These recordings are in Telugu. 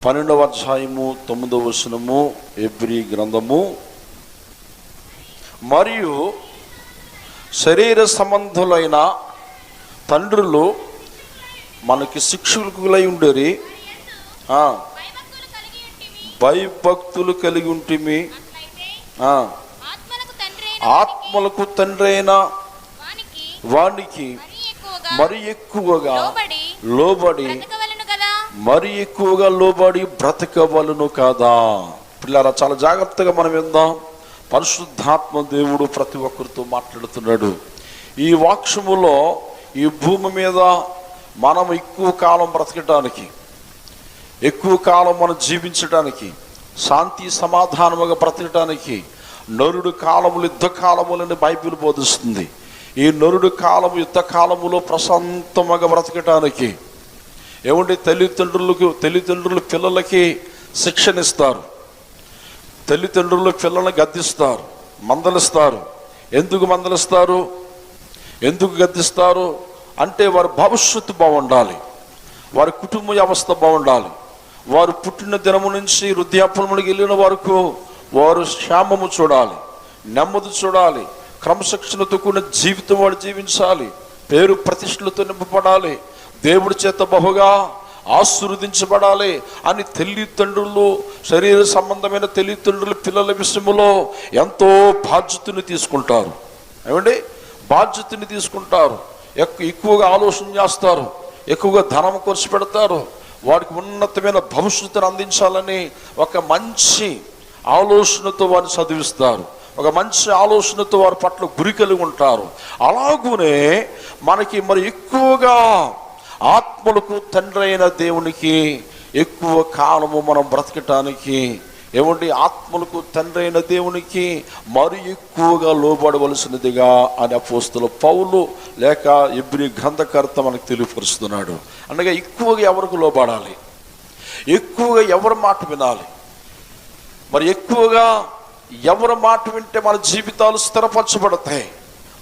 12వ అధ్యాయము 9వ వచనము హెబ్రీ గ్రంథము. మరియు శరీర సంబంధులైన తండ్రులు మనకి శిక్షకులై ఉండేరి, భయభక్తులు కలిగి ఉంటిమి. ఆత్మలకు తండ్రి అయిన వానికి మరి ఎక్కువగా లోబడి మరి ఎక్కువగా లోబడి బ్రతకవలను కదా. పిల్లరా, చాలా జాగ్రత్తగా మనం విందాం. పరిశుద్ధాత్మ దేవుడు ప్రతి ఒక్కరితో మాట్లాడుతున్నాడు. ఈ వాక్యములో ఈ భూమి మీద మనం ఎక్కువ కాలం బ్రతకటానికి, ఎక్కువ కాలం మనం జీవించడానికి, శాంతి సమాధానముగా బ్రతకటానికి నరుడు కాలములు యుద్ధ కాలములని బైబిల్ బోధిస్తుంది. ఈ నరుడు కాలము యుద్ధ కాలములో ప్రశాంతముగా బ్రతకటానికి తల్లిదండ్రులు పిల్లలకి శిక్షణ ఇస్తారు, తల్లిదండ్రులు పిల్లల్ని గద్దిస్తారు, మందలిస్తారు. ఎందుకు మందలిస్తారు, ఎందుకు గద్దిస్తారు అంటే వారి భవిష్యత్తు బాగుండాలి, వారి కుటుంబ వ్యవస్థ బాగుండాలి, వారు పుట్టిన దినము నుంచి వృద్ధాప్యములకు వెళ్ళిన వరకు వారు క్షేమము చూడాలి, నెమ్మది చూడాలి, క్రమశిక్షణతో కూడిన జీవితం వాడు జీవించాలి, పేరు ప్రతిష్టలతో నింపబడాలి, దేవుడి చేత బహుగా ఆశీర్వదించబడాలి అని తల్లిదండ్రులు, శరీర సంబంధమైన తల్లిదండ్రులు పిల్లల విషయంలో ఎంతో బాధ్యతను తీసుకుంటారు. ఏమండి, బాధ్యతని తీసుకుంటారు. ఎక్కువగా ఆలోచన చేస్తారు, ఎక్కువగా ధనం ఖర్చు పెడతారు. వాడికి ఉన్నతమైన భవిష్యత్తును అందించాలని ఒక మంచి ఆలోచనతో వారిని చదివిస్తారు, ఒక మంచి ఆలోచనతో వారి పట్ల గురి కలిగి ఉంటారు. అలాగూనే మనకి మరి ఎక్కువగా ఆత్మలకు తండ్రి అయిన దేవునికి ఎక్కువ కాలము మనం బ్రతకటానికి, ఏమండి, ఆత్మలకు తండ్రి అయిన దేవునికి మరి ఎక్కువగా లోబడవలసినదిగా అని అపోస్తలుడు పౌలు లేక హెబ్రీ గ్రంథకర్త మనకు తెలియపరుస్తున్నాడు. అనగా ఎక్కువగా ఎవరికి లోబడాలి, ఎక్కువగా ఎవరి మాట వినాలి, మరి ఎక్కువగా ఎవరి మాట వింటే మన జీవితాలు స్థిరపరచబడతాయి,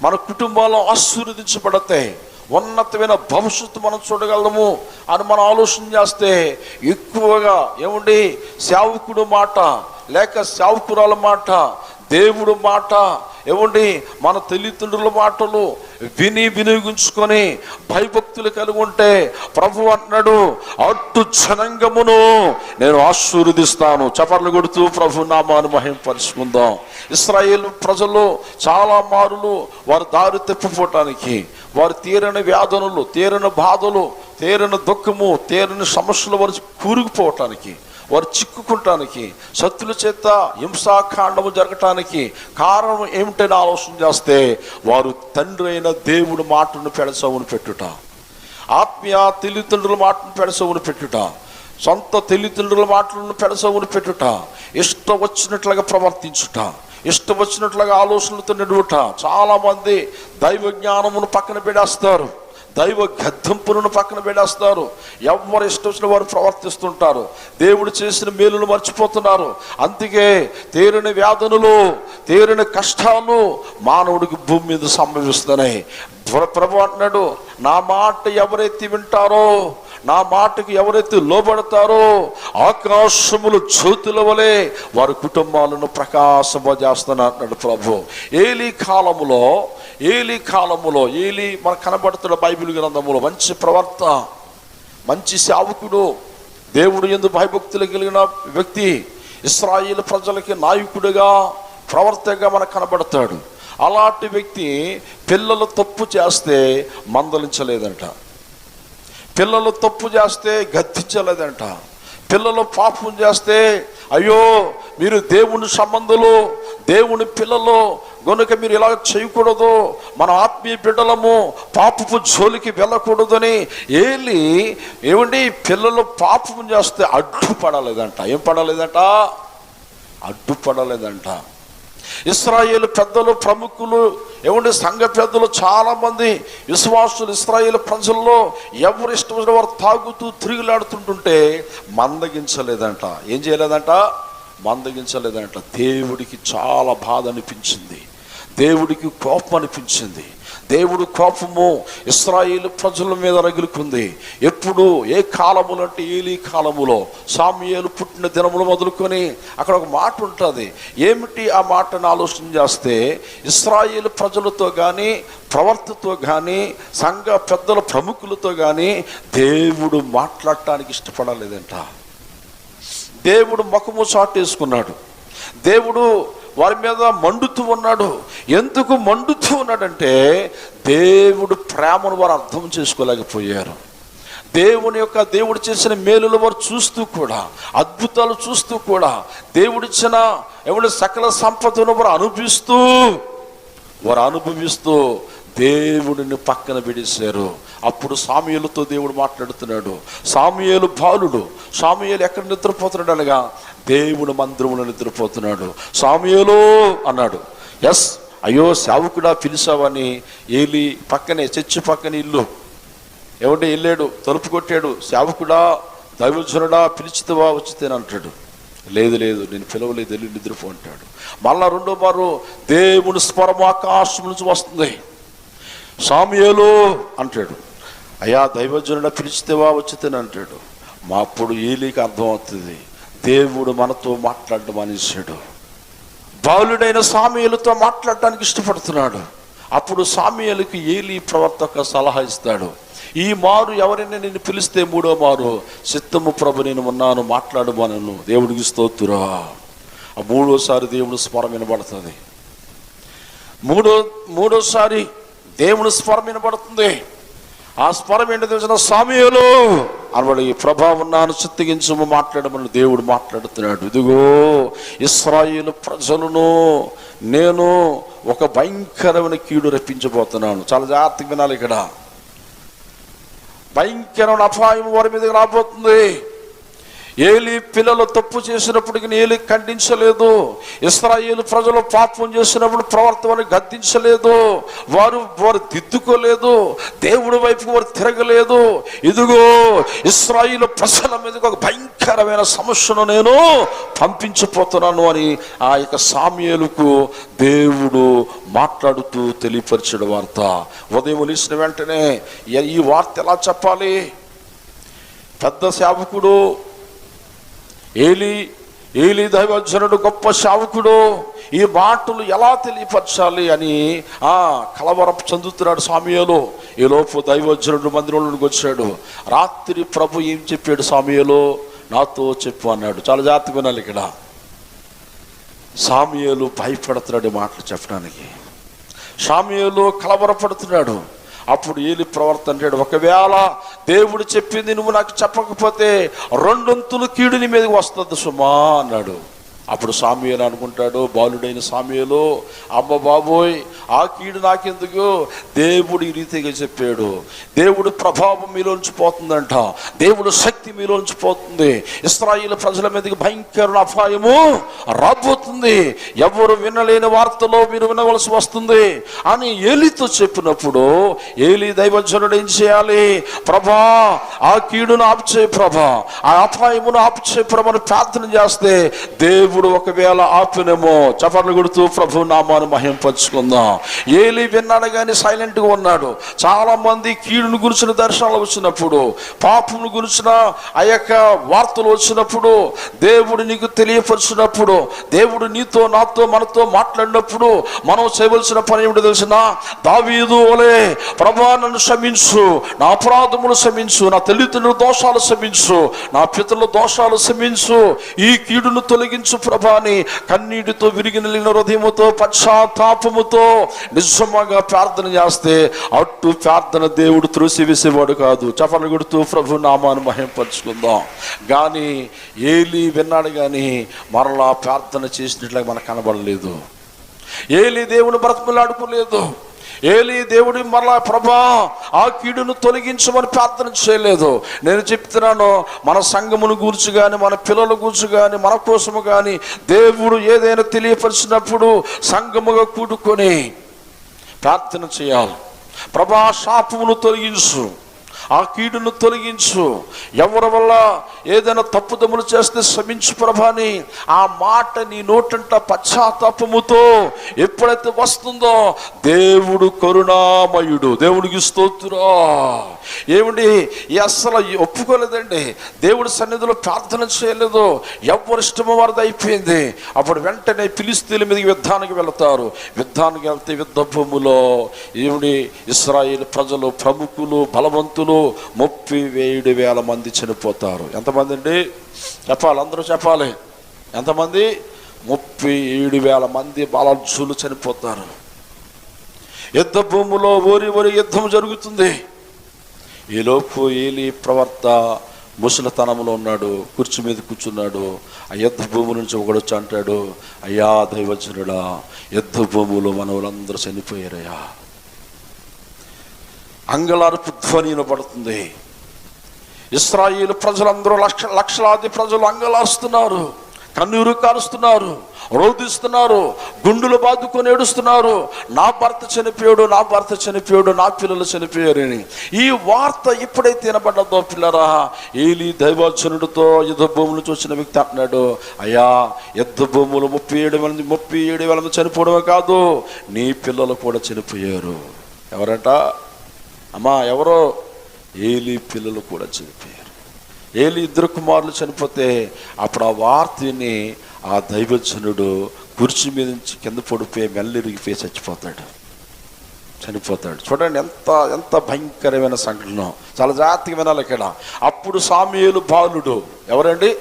మన కుటుంబాలు ఆశీర్వదించబడతాయి, ఉన్నతమైన భవిష్యత్తు మనం చూడగలము అని మనం ఆలోచన చేస్తే ఎక్కువగా ఏమండి సేవకుడు మాట లేక సేవకురాల మాట, దేవుడు మాట, ఏమండి మన తల్లిదండ్రుల మాటలు వినియోగించుకొని భయభక్తులు కలిగి ఉంటే ప్రభు అంటున్నాడు, అటు జనాంగమును నేను ఆశీర్వదిస్తాను. చపర్లు కొడుతూ ప్రభు నామాన్ని మహింపరుచుకుందాం. ఇశ్రాయేలు ప్రజలు చాలా మారులు వారు దారి తప్పిపోవటానికి, వారు తీరని వ్యాధులు, తీరని బాధలు, తీరని దుఃఖము, తీరని సమస్యలు వారు కూరుకుపోవటానికి, వారు చిక్కుకుంటానికి, శత్రుల చేత హింసాకాండము జరగటానికి కారణం ఏమిటని ఆలోచన చేస్తే వారు తండ్రి అయిన దేవుడి మాటను పెడసవును పెట్టుట, ఆత్మీయ తల్లిదండ్రుల మాటను పెడసవును పెట్టుట, సొంత తల్లిదండ్రుల మాటలను పెడసవును పెట్టుట, ఇష్టం వచ్చినట్లుగా ప్రవర్తించుట, ఇష్టం వచ్చినట్లుగా ఆలోచనలతో నడువుట. చాలామంది దైవ జ్ఞానమును పక్కన పెడేస్తారు, దైవ గద్దింపులను పక్కన పెడేస్తారు, ఎవరు ఇష్టం వచ్చిన వారు ప్రవర్తిస్తుంటారు, దేవుడు చేసిన మేలును మర్చిపోతున్నారు. అందుకే తీరని వ్యాధులు, తీరని కష్టాలు మానవుడికి భూమి మీద సంభవిస్తున్నాయి. ప్రభు అంటున్నాడు, నా మాట ఎవరైతే వింటారో, నా మాటకు ఎవరైతే లోబడతారో ఆకాశములు జ్యోతుల వలె వారి కుటుంబాలను ప్రకాశింపజేస్తున్నారు అంటున్నాడు ప్రభు. ఏలీ కాలములో ఏలీ మనకు కనబడుతున్న బైబిల్ గ్రంథములో మంచి ప్రవర్త, మంచి సేవకుడు, దేవుడు యందు భయభక్తులు కలిగిన వ్యక్తి, ఇశ్రాయేలు ప్రజలకి నాయకుడిగా ప్రవర్తగా మనకు కనబడతాడు. అలాంటి వ్యక్తి పిల్లలు తప్పు చేస్తే మందలించలేదంట, పిల్లలు తప్పు చేస్తే గద్దించలేదంట, పిల్లలు పాపం చేస్తే అయ్యో మీరు దేవుని సంబంధులు, దేవుని పిల్లలు గనుక మీరు ఇలా చేయకూడదు, మన ఆత్మీయ బిడ్డలము, పాపపు జోలికి వెళ్ళకూడదని ఏలి ఏమండి పిల్లలు పాపం చేస్తే అడ్డుపడలేదంట. ఏం పడలేదంట? అడ్డుపడలేదంట. ఇశ్రాయేలు పెద్దలు, ప్రముఖులు, ఏమంటే సంఘ పెద్దలు, చాలామంది విశ్వాసులు ఇశ్రాయేలు ప్రజల్లో ఎవరు ఇష్టమైన వారు తాగుతూ తిరుగులాడుతుంటుంటే మందగించలేదంట. ఏం చేయలేదంట? మందగించలేదంట. దేవుడికి చాలా బాధ అనిపించింది, దేవుడికి కోపం అనిపించింది, దేవుడు కోపము ఇశ్రాయేలు ప్రజల మీద రగులుకుంది. ఎప్పుడు, ఏ కాలములు అంటే ఏలీ కాలములో, సామ్యూయేలు పుట్టిన దినములు మొదలుకొని అక్కడ ఒక మాట ఉంటుంది. ఏమిటి ఆ మాటను ఆలోచన చేస్తే, ఇశ్రాయేలు ప్రజలతో కానీ, ప్రవర్తతో కానీ, సంఘ పెద్దల ప్రముఖులతో కానీ దేవుడు మాట్లాడటానికి ఇష్టపడలేదంట. దేవుడు ముఖము చాటేసుకున్నాడు. దేవుడు వారి మీద మండుతూ ఉన్నాడు. ఎందుకు మండుతూ ఉన్నాడంటే, దేవుడు ప్రేమను వారు అర్థం చేసుకోలేకపోయారు. దేవుడు చేసిన మేలులు వారు చూస్తూ కూడా, అద్భుతాలు చూస్తూ కూడా, దేవుడిచ్చిన సకల సంపదను వారు అనుభవిస్తూ దేవుడిని పక్కన పెడేశారు. అప్పుడు సామ్యూయేలుతో దేవుడు మాట్లాడుతున్నాడు. సామ్యూయేలు బాలుడు. సామ్యూయేలు ఎక్కడ నిద్రపోతున్నాడు అనగా దేవుడు మందిరములో నిద్రపోతున్నాడు. సామ్యూయేలు అన్నాడు. ఎస్, అయ్యో సేవకుడా పిలిచావని. ఏలీ పక్కనే, చర్చి పక్కన ఇల్లు. ఎవడే వెళ్ళాడు, తలుపు కొట్టాడు. సేవకుడా, దైవజనుడా, పిలిచితవా, వచ్చితేనే అంటాడు. లేదు నేను పిలవలేదు, వెళ్ళి నిద్రపో అంటాడు. మళ్ళా రెండో మారు దేవుని స్వరం ఆకాశం నుంచి వస్తుంది. సామ్యూయేలు అంటాడు. అయ్యా దైవజనుడా, పిలిచితేవా, వచ్చితేనే అంటాడు. అప్పుడు ఏలీకి అర్థం అవుతుంది, దేవుడు మనతో మాట్లాడడం అనేసాడు. బాలుడైన సామ్యూయేలుతో మాట్లాడటానికి ఇష్టపడుతున్నాడు. అప్పుడు సామ్యూయేలుకి ఏలీ ప్రవర్తక సలహా ఇస్తాడు. ఈ మారు ఎవరైనా నిన్ను పిలిస్తే మూడో మారు, చిత్తము ప్రభు నేను ఉన్నాను, మాట్లాడమనను. దేవుడికి స్తోత్రం. ఆ మూడోసారి దేవుని స్వరం వినబడుతుంది. మూడోసారి దేవుని స్వరం వినబడుతుంది. ఆ స్వరం ఏంటో తెలిసిన, సామ్యూయేలు అనబడి, ప్రభావం ఉన్నాను, చిత్తగించము, మాట్లాడమని దేవుడు మాట్లాడుతున్నాడు. ఇదిగో ఇశ్రాయేలు ప్రజలను నేను ఒక భయంకరమైన కీడు రప్పించబోతున్నాను. చాలా జాగ్రత్తగా వినాలి. ఇక్కడ భయంకరమైన అపాయం వారి మీదకి రాబోతుంది. ఏలీ పిల్లలు తప్పు చేసినప్పటికీ ఏలీ ఖండించలేదు. ఇశ్రాయేలు ప్రజలు పాపం చేసినప్పుడు ప్రవర్తనని గద్దించలేదు. వారు దిద్దుకోలేదు. దేవుడి వైపు వారు తిరగలేదు. ఇదిగో ఇశ్రాయేలు ప్రజల మీదకి ఒక భయంకరమైన సమస్యను నేను పంపించబోతున్నాను అని ఆ యొక్క సామ్యూయేలుకు దేవుడు మాట్లాడుతూ తెలియపరిచిన వార్త. ఉదయం లేచిన వెంటనే ఈ వార్త ఎలా చెప్పాలి? పెద్ద సేవకుడు ఏలీ దైవజనుడు, గొప్ప సేవకుడు, ఈ మాటలు ఎలా తెలియపరచాలి అని కలవరం చెందుతున్నాడు సామ్యూయేలు. ఈ లోపు దైవజనుడు మందిరంలోకి వచ్చాడు. రాత్రి ప్రభు ఏం చెప్పాడు? సామ్యూయేలు నాతో చెప్పు అన్నాడు. చాలా జాగ్రత్తగా వినాలి. ఇక్కడ సామ్యూయేలు భయపడుతున్నాడు ఈ మాటలు చెప్పడానికి. సామ్యూయేలు కలవరపడుతున్నాడు. అప్పుడు ఏలీ ప్రవర్తన అంటాడు, ఒకవేళ దేవుడు చెప్పింది నువ్వు నాకు చెప్పకపోతే రెండొంతులు కీడు నీ మీదకి వస్తుంది సుమా అన్నాడు. అప్పుడు సామ్యూయేలు అనుకుంటాడు, బాలుడైన సామ్యూయేలు, అమ్మ బాబోయ్, ఆ కీడు నాకెందుకు? దేవుడు ఈ రీతిగా చెప్పాడు. దేవుడు ప్రభావం మీలోంచి పోతుందంట. దేవుడు శక్తి మీలోంచి పోతుంది. ఇశ్రాయేలు ప్రజల మీదకి భయంకర అపాయము రాబోతుంది. ఎవరు వినలేని వార్తలో మీరు వినవలసి వస్తుంది అని ఏలీతో చెప్పినప్పుడు ఏలీ దైవజనుడు ఏం చేయాలి? ప్రభా, ఆ కీడును ఆపుచే ప్రభా, ఆ అపాయమును ఆపుచే ప్రభాని ప్రార్థన చేస్తే దేవుడు ఒకవేళ ఆపినేమో చప్పట్లు కొడుతూ ప్రభు నామాన్ని మహింపరుచుకుందాం. ఏలీ విన్నాడు కానీ సైలెంట్గా ఉన్నాడు. చాలా మంది కీడును గురించిన దర్శనాలు వచ్చినప్పుడు, పాపమును గురించిన ఆ యొక్క వార్తలు వచ్చినప్పుడు, దేవుడు నీకు తెలియపరిచినప్పుడు, దేవుడు నీతో నాతో మనతో మాట్లాడినప్పుడు మనం చేయవలసిన పని ఏమిటో తెలిసిన? దావీదు వలె, ప్రభా నన్ను క్షమించు, నా అపరాధములు క్షమించు, నా తల్లిదండ్రుల దోషాలు క్షమించు, నా పితరుల దోషాలు క్షమించు, ఈ కీడును తొలగించు ప్రభాని కన్నీటితో విరిగిన హృదయముతో పశ్చాత్తాపముతో నిజంగా ప్రార్థన చేస్తే అట్టు ప్రార్థన దేవుడు త్రోసివేసేవాడు కాదు. చప్పట్లు కొడుతూ ప్రభు నామాన్ని మహింపరుచుకుందాం. కానీ ఏలీ విన్నాడు కానీ మరలా ప్రార్థన చేసినట్లుగా మనకు కనబడలేదు. ఏలీ దేవుని బ్రతిమలాడుకోలేదు. ఏలీ దేవుడి మరలా ప్రభా ఆ కీడును తొలగించమని ప్రార్థన చేయలేదు. నేను చెప్తున్నాను, మన సంఘమును గూర్చి కానీ, మన పిల్లల గూర్చి కానీ, మన కోసము కానీ దేవుడు ఏదైనా తెలియపరిచినప్పుడు సంఘముగా కూడుకొని ప్రార్థన చేయాలి. ప్రభా శాపమును తొలగించు, ఆ కీడును తొలగించు. ఎవరి వల్ల ఏదైనా తప్పుదమ్ములు చేస్తే క్షమించు ప్రభా అని ఆ మాట నీ నోటంట పశ్చాత్తాపముతో ఎప్పుడైతే వస్తుందో దేవుడు కరుణామయుడు. దేవుడికి స్తోత్రం. ఏమండి అసలు ఒప్పుకోలేదండి, దేవుడి సన్నిధిలో ప్రార్థన చేయలేదు, ఎవరిష్టమో వారిది అయిపోయింది. అప్పుడు వెంటనే ఫిలిష్తీయుల మీదకి యుద్ధానికి వెళతారు. యుద్ధానికి వెళ్తే యుద్ధ భూమిలో ఏమిటి ఇశ్రాయేలు ప్రజలు, ప్రముఖులు, బలవంతులు 37,000 మంది చనిపోతారు. ఎంతమంది అండి చెప్పాలి, అందరూ చెప్పాలి. ఎంతమంది? 37,000 మంది బలాఢ్యులు చనిపోతారు. యుద్ధ భూమిలో ఓరి యుద్ధం జరుగుతుంది. ఈలోపు ఏలీ ప్రవర్త ముసలితనంలో ఉన్నాడు, కుర్చీ మీద కూర్చున్నాడు. ఆ యుద్ధ భూమి నుంచి ఒకడొచ్చి అంటాడు, అయ్యా దైవజనుడా, యుద్ధ భూములో మన వాళ్ళందరూ చనిపోయారయ్యా. అంగలార్పు ధ్వని వినపడుతుంది. ఇశ్రాయేలు ప్రజలందరూ లక్షలాది ప్రజలు అంగలారుస్తున్నారు, కన్నీరు కారుస్తున్నారు, రోధిస్తున్నారు, గుండులు బాదుకొని ఏడుస్తున్నారు. నా భర్త చనిపోయాడు, నా భర్త చనిపోయాడు, నా పిల్లలు చనిపోయారని. ఈ వార్త ఎప్పుడైతే వినబడ్డదో పిల్లరా, ఏలీ దైవజనుడితో యుద్ధ భూములు చూసిన వ్యక్తి అంటున్నాడు, అయ్యా యుద్ధ భూములు 37,000 మంది చనిపోవడమే కాదు, నీ పిల్లలు కూడా చనిపోయారు. ఎవరంట? అమ్మా ఎవరో? ఏలీ పిల్లలు కూడా చనిపోయారు. ఏలీ 2 కుమారులు చనిపోతే అప్పుడు ఆ వార్తని ఆ దైవజనుడు కుర్చీ మీద నుంచి కింద పడిపోయి మెల్లిరిగిపోయి చనిపోతాడు. చూడండి ఎంత భయంకరమైన సంఘటన. చాలా జాగ్రత్తగా వినాలి ఇక్కడ. అప్పుడు సాముయేలు బాలుడు. ఎవరండి?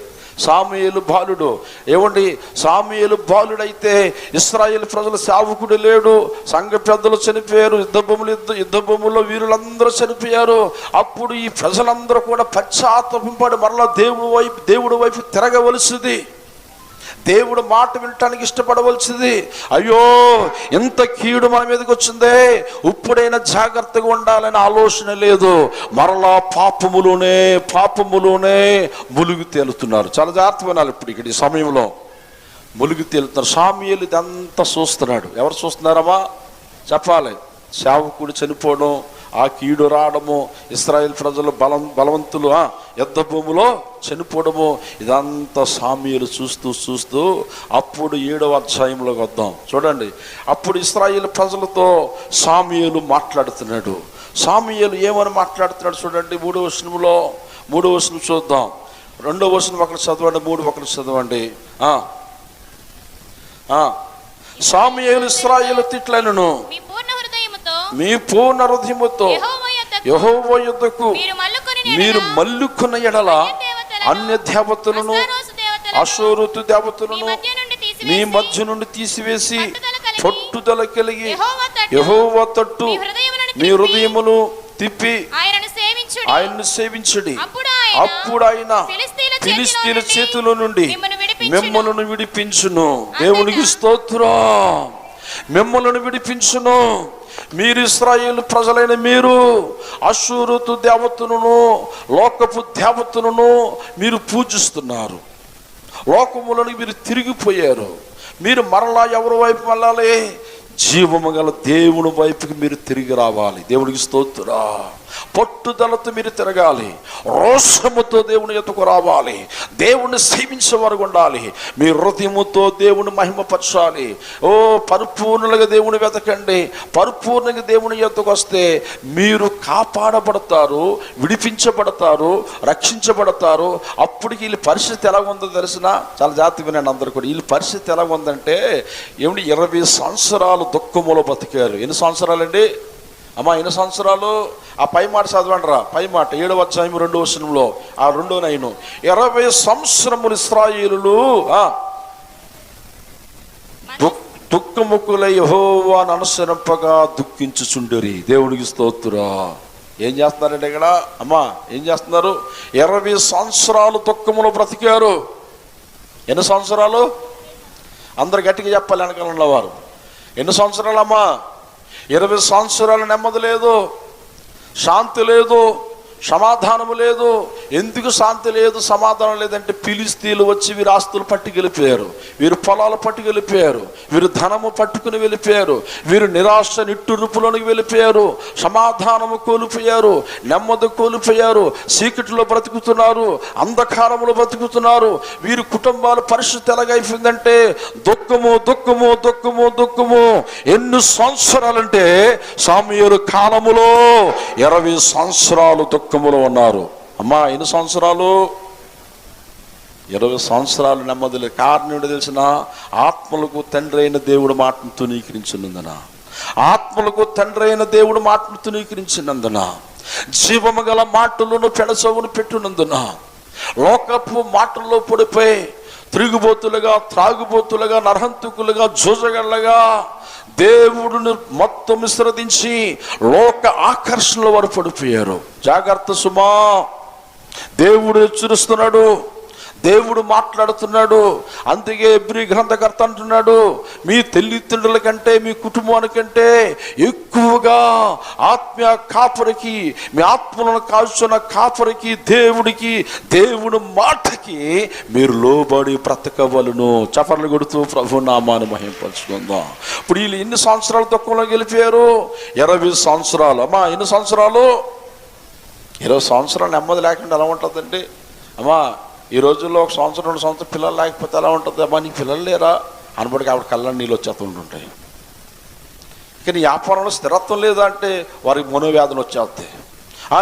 సాముయేలు బాలుడు. ఏమండి సాముయేలు బాలుడైతే ఇశ్రాయేలు ప్రజల సేవకుడు లేడు, సంఘ పెద్దలు చనిపోయారు, యుద్ధ భూముల్లో వీరులందరూ చనిపోయారు. అప్పుడు ఈ ప్రజలందరూ కూడా పశ్చాత్తాపడి మరలా దేవుడి వైపు తిరగవలసింది, దేవుడు మాట వినటానికి ఇష్టపడవలసింది. అయ్యో ఎంత కీడు మన మీదకి వచ్చిందే, ఇప్పుడైనా జాగ్రత్తగా ఉండాలని ఆలోచన లేదు. మరలా పాపములోనే ములుగు తేలుతున్నారు. చాలా జాగ్రత్త వినాలి. ఇప్పుడు ఇక్కడ ఈ సమయంలో ములుగు తేలుతున్నారు. సాముయేలు ఇదంతా చూస్తున్నాడు. ఎవరు చూస్తున్నారమ్మా చెప్పాలి? సేవకుడు చనిపోవడం, ఆ కీడు రావడము, ఇశ్రాయేలు ప్రజలు బలవంతులు యుద్ధ భూమిలో చనిపోవడము, ఇదంతా సాముయేలు చూస్తూ అప్పుడు 7వ అధ్యాయంలోకి వద్దాం. చూడండి, అప్పుడు ఇశ్రాయేలు ప్రజలతో సాముయేలు మాట్లాడుతున్నాడు. సాముయేలు ఏమని మాట్లాడుతున్నాడు చూడండి. 3వ వచనం చూద్దాం. 2వ వచనం ఒకరు చదవండి, 3 ఒకరు చదవండి. సాముయేలు ఇశ్రాయేలు తిట్లను, మీ పూర్ణ హృదయముతో యెహోవా యొద్దకు మీరు మల్లుకున్న ఎడల అన్య దేవతలను, అషోరుతు దేవతలను మీ మధ్య నుండి తీసివేసి పట్టుదల కలిగి యెహోవా తట్టు మీ హృదయమును తిప్పి ఆయన్ను సేవించుడి. అప్పుడు ఆయన ఫిలిష్తీయుల చేతిలో నుండి మిమ్మల్ని విడిపించును. దేవునికి స్తోత్రం. మిమ్మల్ని విడిపించును. మీరు ఇశ్రాయేలు ప్రజలైన మీరు అషూరుతు దేవతలను, లోకపు దేవతలను మీరు పూజిస్తున్నారు. లోకములను మీరు తిరిగిపోయారు. మీరు మరలా ఎవరి వైపు వెళ్ళాలి? జీవము గల దేవుని వైపుకి మీరు తిరిగి రావాలి. దేవుడికి స్తోత్రం. పట్టుదలతో మీరు తిరగాలి, రోషముతో దేవుని ఎత్తుకు రావాలి, దేవుణ్ణి సేవించేవారు ఉండాలి. మీ హృదయముతో దేవుని మహిమపరచాలి. పరిపూర్ణంగా దేవుని వెతకండి. పరిపూర్ణంగా దేవుని ఎత్తుకు వస్తే మీరు కాపాడబడతారు, విడిపించబడతారు, రక్షించబడతారు. అప్పుడు వీళ్ళ పరిస్థితి ఎలా ఉందో తెలిసిన? చాలా జాగ్రత్తగా వినండి అందరూ కూడా. వీళ్ళ పరిస్థితి ఎలా ఉందంటే, ఏమిటి 20 సంవత్సరాలు దుఃఖములో బతికారు. ఎన్ని సంవత్సరాలండి అమ్మా? ఎన్ని సంవత్సరాలు? ఆ పై మాట చదవండి రా. పై మాట 7వ అధ్యాయం 2వ వచనంలో ఆ 2వ 20 సంవత్సరములు ఇశ్రాయేలులు దుఃఖముఖులై యెహోవాను అనుసరింపగా దుఃఖించుచుండిరి. దేవునికి స్తోత్రం. ఏం చేస్తున్నారంటే ఇక్కడ అమ్మా? ఏం చేస్తున్నారు? 20 సంవత్సరాలు దుఃఖములో బ్రతికారు. ఎన్ని సంవత్సరాలు? అందరు గట్టిగా చెప్పాలి వెనకాల ఉన్నవారు. ఎన్ని సంవత్సరాలమ్మా? 20 సంవత్సరాలు నెమ్మది లేదు, శాంతి లేదు, సమాధానము లేదు. ఎందుకు శాంతి లేదు, సమాధానం లేదంటే ఫిలిష్తీయులు వచ్చి వీరి ఆస్తులు పట్టుకెళ్ళిపోయారు, వీరు పొలాలు పట్టుకెళ్ళిపోయారు, వీరు ధనము పట్టుకుని వెళ్ళిపోయారు, వీరు నిరాశ నిట్టూర్పులోనికి వెళ్ళిపోయారు, సమాధానము కోల్పోయారు, నెమ్మది కోల్పోయారు, చీకటిలో బ్రతుకుతున్నారు, అంధకారములో బ్రతుకుతున్నారు. వీరి కుటుంబాల పరిస్థితి ఎలాగైపోయిందంటే దుఃఖము దుఃఖము దుఃఖము దుఃఖము. ఎన్ని సంవత్సరాలంటే సమూయేలు కాలములో 20 సంవత్సరాలు దుఃఖములో ఉన్నారు. అమ్మా ఎన్ని సంవత్సరాలు? 20 సంవత్సరాలు నెమ్మది లేదు. కారణం ఏంటో తెలిసిన? ఆత్మలకు తండ్రి అయిన దేవుడు మాటను తునీకరించినందున, ఆత్మలకు తండ్రి అయిన దేవుడు మాటను తునీకరించినందున, జీవము గల మాటలను పెడసవును పెట్టినందున, లోకపు మాటల్లో పడిపోయి తిరుగుబోతులుగా, త్రాగుబోతులుగా, నరహంతుకులుగా, జోజగళ్ళగా దేవుడిని మొత్తం విశ్రదించి లోక ఆకర్షణలో వారు పడిపోయారు. జాగ్రత్త సుమా, దేవుడు హెచ్చరిస్తున్నాడు, దేవుడు మాట్లాడుతున్నాడు. అందుకే ఎబ్రీ గ్రంథకర్త అంటున్నాడు, మీ తల్లిదండ్రుల కంటే, మీ కుటుంబానికంటే ఎక్కువగా ఆత్మీయ కాపరికి, మీ ఆత్మలను కాల్చున్న కాపరికి, దేవుడికి, దేవుడి మాటకి మీరు లోబడి బ్రతకవలను. చపర్లు కొడుతూ ప్రభు నామాన్ని మహింపరచుకుందాం. ఇప్పుడు వీళ్ళు ఎన్ని సంవత్సరాల దుఃఖంలో గెలిపారు? 20 సంవత్సరాలు. అమ్మా ఎన్ని సంవత్సరాలు? 20 సంవత్సరాలు నెమ్మది లేకుండా ఎలా ఉంటుందండి? అమ్మా ఈ రోజుల్లో 1 సంవత్సరం 2 సంవత్సరం పిల్లలు లేకపోతే ఎలా ఉంటుంది? అమ్మా నీకు పిల్లలు లేరా అనబడికి ఆవిడ కళ్ళని నీళ్ళు వచ్చేస్తుంటుంటాయి. కానీ వ్యాపారంలో స్థిరత్వం లేదంటే వారికి మనోవ్యాధులు వచ్చేస్తాయి.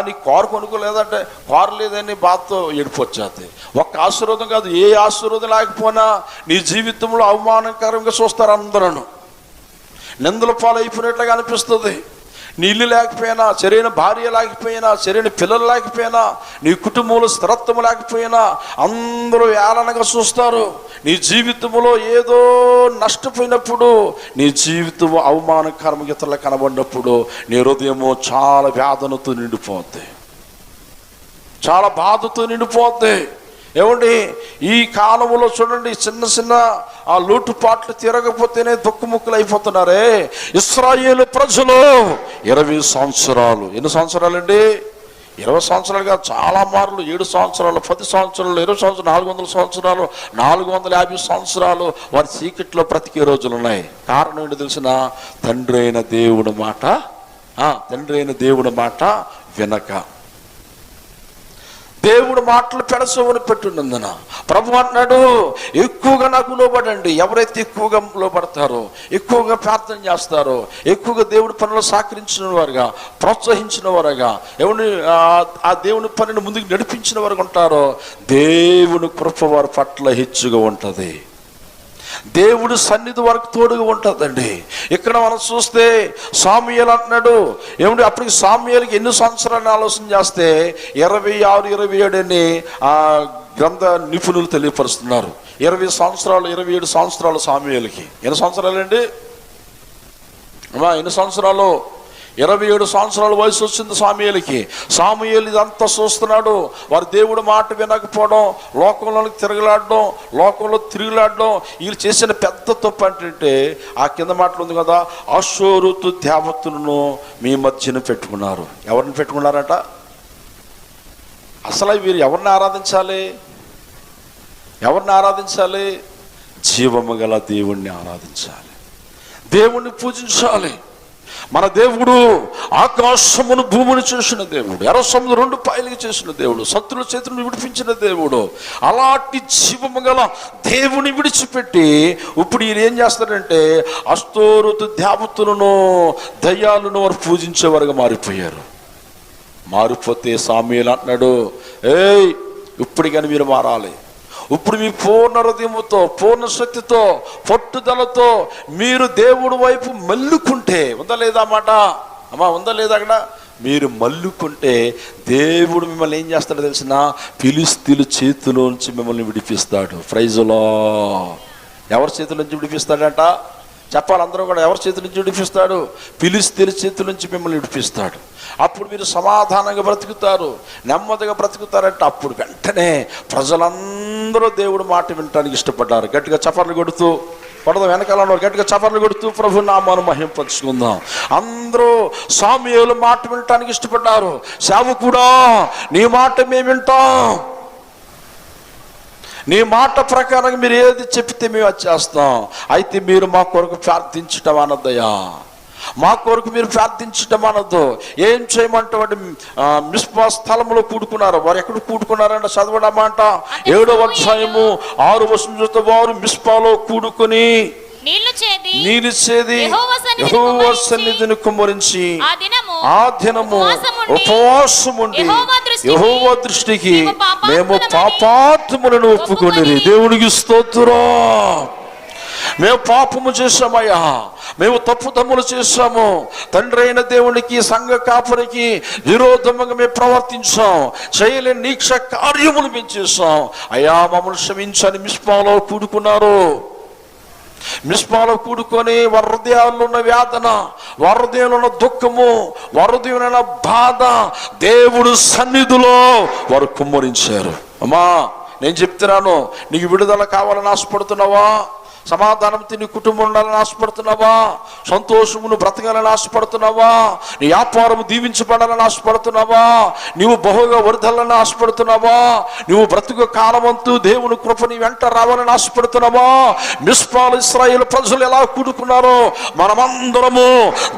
నీకు కారు కొనుక్కోలేదంటే కారు లేదని బాధతో ఏడుపు వచ్చేస్తాయి. ఒక్క ఆశీర్వాదం కాదు, ఏ ఆశీర్వాదం లేకపోయినా నీ జీవితంలో అవమానకరంగా చూస్తారు అందరూ. నిందల పాలైపోయినట్లుగా అనిపిస్తుంది. నీ ఇల్లు లేకపోయినా, సరైన భార్య లేకపోయినా, సరైన పిల్లలు లేకపోయినా, నీ కుటుంబంలో స్థిరత్వం లేకపోయినా అందరూ ఏళనగా చూస్తారు. నీ జీవితంలో ఏదో నష్టపోయినప్పుడు, నీ జీవితం అవమానకరంగా ఇతరులకు కనబడినప్పుడు నీ హృదయము చాలా వేదనతో నిండిపోద్ది, చాలా బాధతో నిండిపోద్ది. ఏమండి ఈ కాలంలో చూడండి, చిన్న చిన్న ఆ లోటుపాట్లు తిరగకపోతేనే దుఃఖముక్కులు అయిపోతున్నారే. ఇశ్రాయేలు ప్రజలు 20 సంవత్సరాలు. ఎన్ని సంవత్సరాలండి? 20 సంవత్సరాలు కాదు, చాలా మార్లు 7 సంవత్సరాలు, 10 సంవత్సరాలు, 20 సంవత్సరాలు, 400 సంవత్సరాలు, 450 సంవత్సరాలు వారి చీకట్లో బ్రతికే రోజులు ఉన్నాయి. కారణం ఏంటో తెలిసిన? తండ్రి అయిన దేవుడి మాట, తండ్రి అయిన దేవుడి మాట వినక, దేవుడు మాటలు పెడసవని పెట్టున్నందున ప్రభు అంటున్నాడు, ఎక్కువగా నాకు లోబడండి. ఎవరైతే ఎక్కువగా లోబడతారో, ఎక్కువగా ప్రార్థన చేస్తారో, ఎక్కువగా దేవుడి పనులు సహకరించిన వారుగా, ప్రోత్సహించిన వారుగా, ఎవరిని ఆ దేవుని పనిని ముందుకు నడిపించిన వారు ఉంటారో దేవుని కృప వారి పట్ల హెచ్చుగా ఉంటుంది. దేవుడు సన్నిధి వరకు తోడుగా ఉంటుందండి. ఇక్కడ మనం చూస్తే సాముయేలు అంటున్నాడు, ఏమంటే అప్పటికి సాముయేలుకి ఎన్ని సంవత్సరాలు ఆలోచన చేస్తే 26, 27 అని ఆ గ్రంథ నిపుణులు తెలియపరుస్తున్నారు. 20 సంవత్సరాలు, 27 సంవత్సరాలు సాముయేలుకి. ఎన్ని సంవత్సరాలండి? ఎన్ని సంవత్సరాలు? 27 సంవత్సరాల వయసు వచ్చింది సాముయేలుకి. సాముయేలు ఇదంతా చూస్తున్నాడు. వారి దేవుడు మాట వినకపోవడం, లోకంలోకి తిరగలాడడం, లోకంలో తిరుగులాడడం, వీళ్ళు చేసిన పెద్ద తప్పు ఏంటంటే ఆ కింద మాటలు ఉంది కదా, అషోరుతు దేవతలను మీ మధ్యన పెట్టుకున్నారు. ఎవరిని పెట్టుకున్నారట? అసలు వీరు ఎవరిని ఆరాధించాలి? ఎవరిని ఆరాధించాలి? జీవము గల దేవుణ్ణి ఆరాధించాలి, దేవుణ్ణి పూజించాలి. మన దేవుడు ఆకాశమును భూమిని చేసిన దేవుడు, ఎర్ర సముద్రం 2 పాయలుగా చేసిన దేవుడు, శత్రుల చేతులను విడిపించిన దేవుడు. అలాంటి జీవము గల దేవుని విడిచిపెట్టి ఇప్పుడు ఈయన ఏం చేస్తారంటే అస్తోరుతు దేవతలను, దయ్యాలను వారు పూజించేవారుగా మారిపోయారు. మారిపోతే సాముయేలు అంటున్నాడు, ఇప్పుడు కానీ మీరు మారాలి. ఇప్పుడు మీ పూర్ణ హృదయముతో, పూర్ణ శక్తితో, పట్టుదలతో మీరు దేవుడి వైపు మల్లుకుంటే, ఉందా లేదా మాట? అమ్మా ఉందా లేదా? అక్కడ మీరు మల్లుకుంటే దేవుడు మిమ్మల్ని ఏం చేస్తాడో తెలిసిన? ఫిలిష్తీయుల చేతిలోంచి మిమ్మల్ని విడిపిస్తాడు. ప్రైజులో ఎవరి చేతుల నుంచి విడిపిస్తాడంట? చెప్పాలి అందరూ కూడా. ఎవరి చేతి నుంచి విడిపిస్తాడు? ఫిలిష్తీయుల చేతుల నుంచి మిమ్మల్ని విడిపిస్తాడు. అప్పుడు మీరు సమాధానంగా బ్రతుకుతారు, నెమ్మదిగా బ్రతుకుతారంటే అప్పుడు వెంటనే ప్రజలందరూ దేవుడి మాట వినటానికి ఇష్టపడ్డారు. గట్టిగా చప్పట్లు కొడుతూ పడదాం, వెనకాల గట్టిగా చపర్లు కొడుతూ ప్రభు నామాను మహింపరుచుకుందాం. అందరూ సాముయేలు మాట వినటానికి ఇష్టపడ్డారు. సేవకుడా, నీ మాట మేము వింటాం, నీ మాట ప్రకారం మీరు ఏది చెప్తే మేము అది చేస్తాం. అయితే మీరు మా కొరకు ప్రార్థించటం అనద్దయ్యా, మా కొరకు మీరు ప్రార్థించటం అనద్దు. ఏం చేయమంటే మిస్పా స్థలంలో కూడుకున్నారు. వారు ఎక్కడ కూడుకున్నారంటే చదవడమాట 7వ అధ్యాయము 6వ వచనం, వారు మిస్పాలో కూడుకొని నీళ్ళు చేది యెహోవా సన్నిధిని కుమ్మరించి ఆ దినము ఉపవాసం ఉండి యెహోవా దృష్టికి మేము పాపాత్ములను ఒప్పుకొనిరి. దేవునికి స్తోత్రం. మేము పాపము చేశామయ్యా, మేము తప్పుదమ్ములు చేశాము, తండ్రి అయిన దేవునికి సంఘ కాపరికి విరోధంగా మేము ప్రవర్తించాం, చేయలేని నీక్ష కార్యములు మేము చేశాం. అయ్యా మమ్మల్ని క్షమించని మిస్పాలో కూడుకున్నారు. మిస్పాలో కూడుకొని వారి హృదయాల్లో ఉన్న వేదన, వారి హృదయంలో ఉన్న దుఃఖము, వారి హృదయంలో ఉన్న బాధ దేవుడు సన్నిధిలో వారు కుమ్మరించారు. అమ్మా నేను చెప్తున్నాను, నీకు విడుదల కావాలని ఆశపడుతున్నావా? సమాధానం తిని కుటుంబం ఉండాలని ఆశపడుతున్నావా? సంతోషమును బ్రతకాలని ఆశపడుతున్నావా? నీ వ్యాపారం దీవించబడాలని ఆశపడుతున్నావా? నీవు బహుగా వరదలని ఆశపడుతున్నావా? నువ్వు బ్రతుకు కాలమంతూ దేవుని కృప నీ వెంట రావాలని ఆశపడుతున్నావా? మిస్పాలు ఇశ్రాయేలు ప్రజలు ఎలా కూడుకున్నారో మనమందరము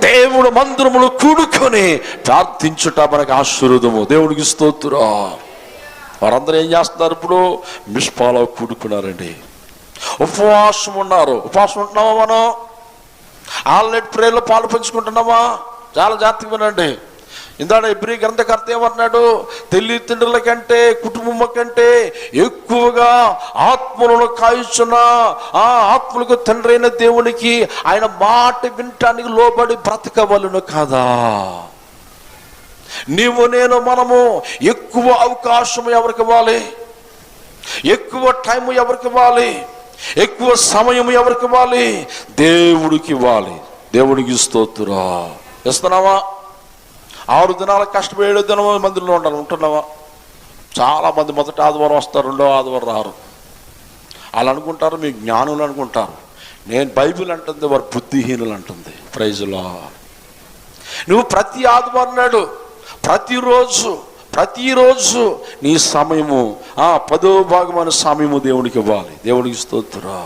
దేవుడు మందిరములు కూడుకొని ప్రార్థించుట మనకు ఆశీర్వాదము. దేవునికి స్తోత్రం. వారందరూ ఏం చేస్తున్నారు? ఇప్పుడు మిస్పాలో కూడుకున్నారండి, ఉపవాసం ఉన్నారు. ఉపవాసం ఉంటున్నామా? మనం ఆల్రెడీ ప్రేయర్లో పాలు పంచుకుంటున్నామా? చాలా జాగ్రత్తగా వినండి. ఇందాక ఇబ్రీ గ్రంథకర్త ఏమన్నాడు? తల్లిదండ్రుల కంటే కుటుంబం కంటే ఎక్కువగా ఆత్మలను కాయుచున్న ఆ ఆత్మలకు తండ్రి అయిన దేవునికి ఆయన మాట వినటానికి లోబడి బ్రతకవలను కదా. నీవు నేను మనము ఎక్కువ అవకాశం ఎవరికి ఇవ్వాలి? ఎక్కువ టైం ఎవరికి ఇవ్వాలి? ఎక్కువ సమయం ఎవరికి ఇవ్వాలి? దేవుడికి ఇవ్వాలి. దేవుడికి స్తోత్రం. ఇస్తున్నావా? 6 దినాలు కష్టపడి 7వ దినం మందిలో ఉంటున్నావా? చాలా మంది మొదటి ఆదివారం వస్తారు, 2వ ఆదివారం రారు. వాళ్ళు అనుకుంటారు మీ జ్ఞానులు అనుకుంటారు. నేను బైబిల్ అంటుంది, వారు బుద్ధిహీనులు అంటుంది. ప్రైజ్లా. నువ్వు ప్రతి ఆదివారం నాడు ప్రతిరోజు నీ సమయము 10వ భాగమైన సమయము దేవునికి ఇవ్వాలి. దేవునికి స్తోత్రం.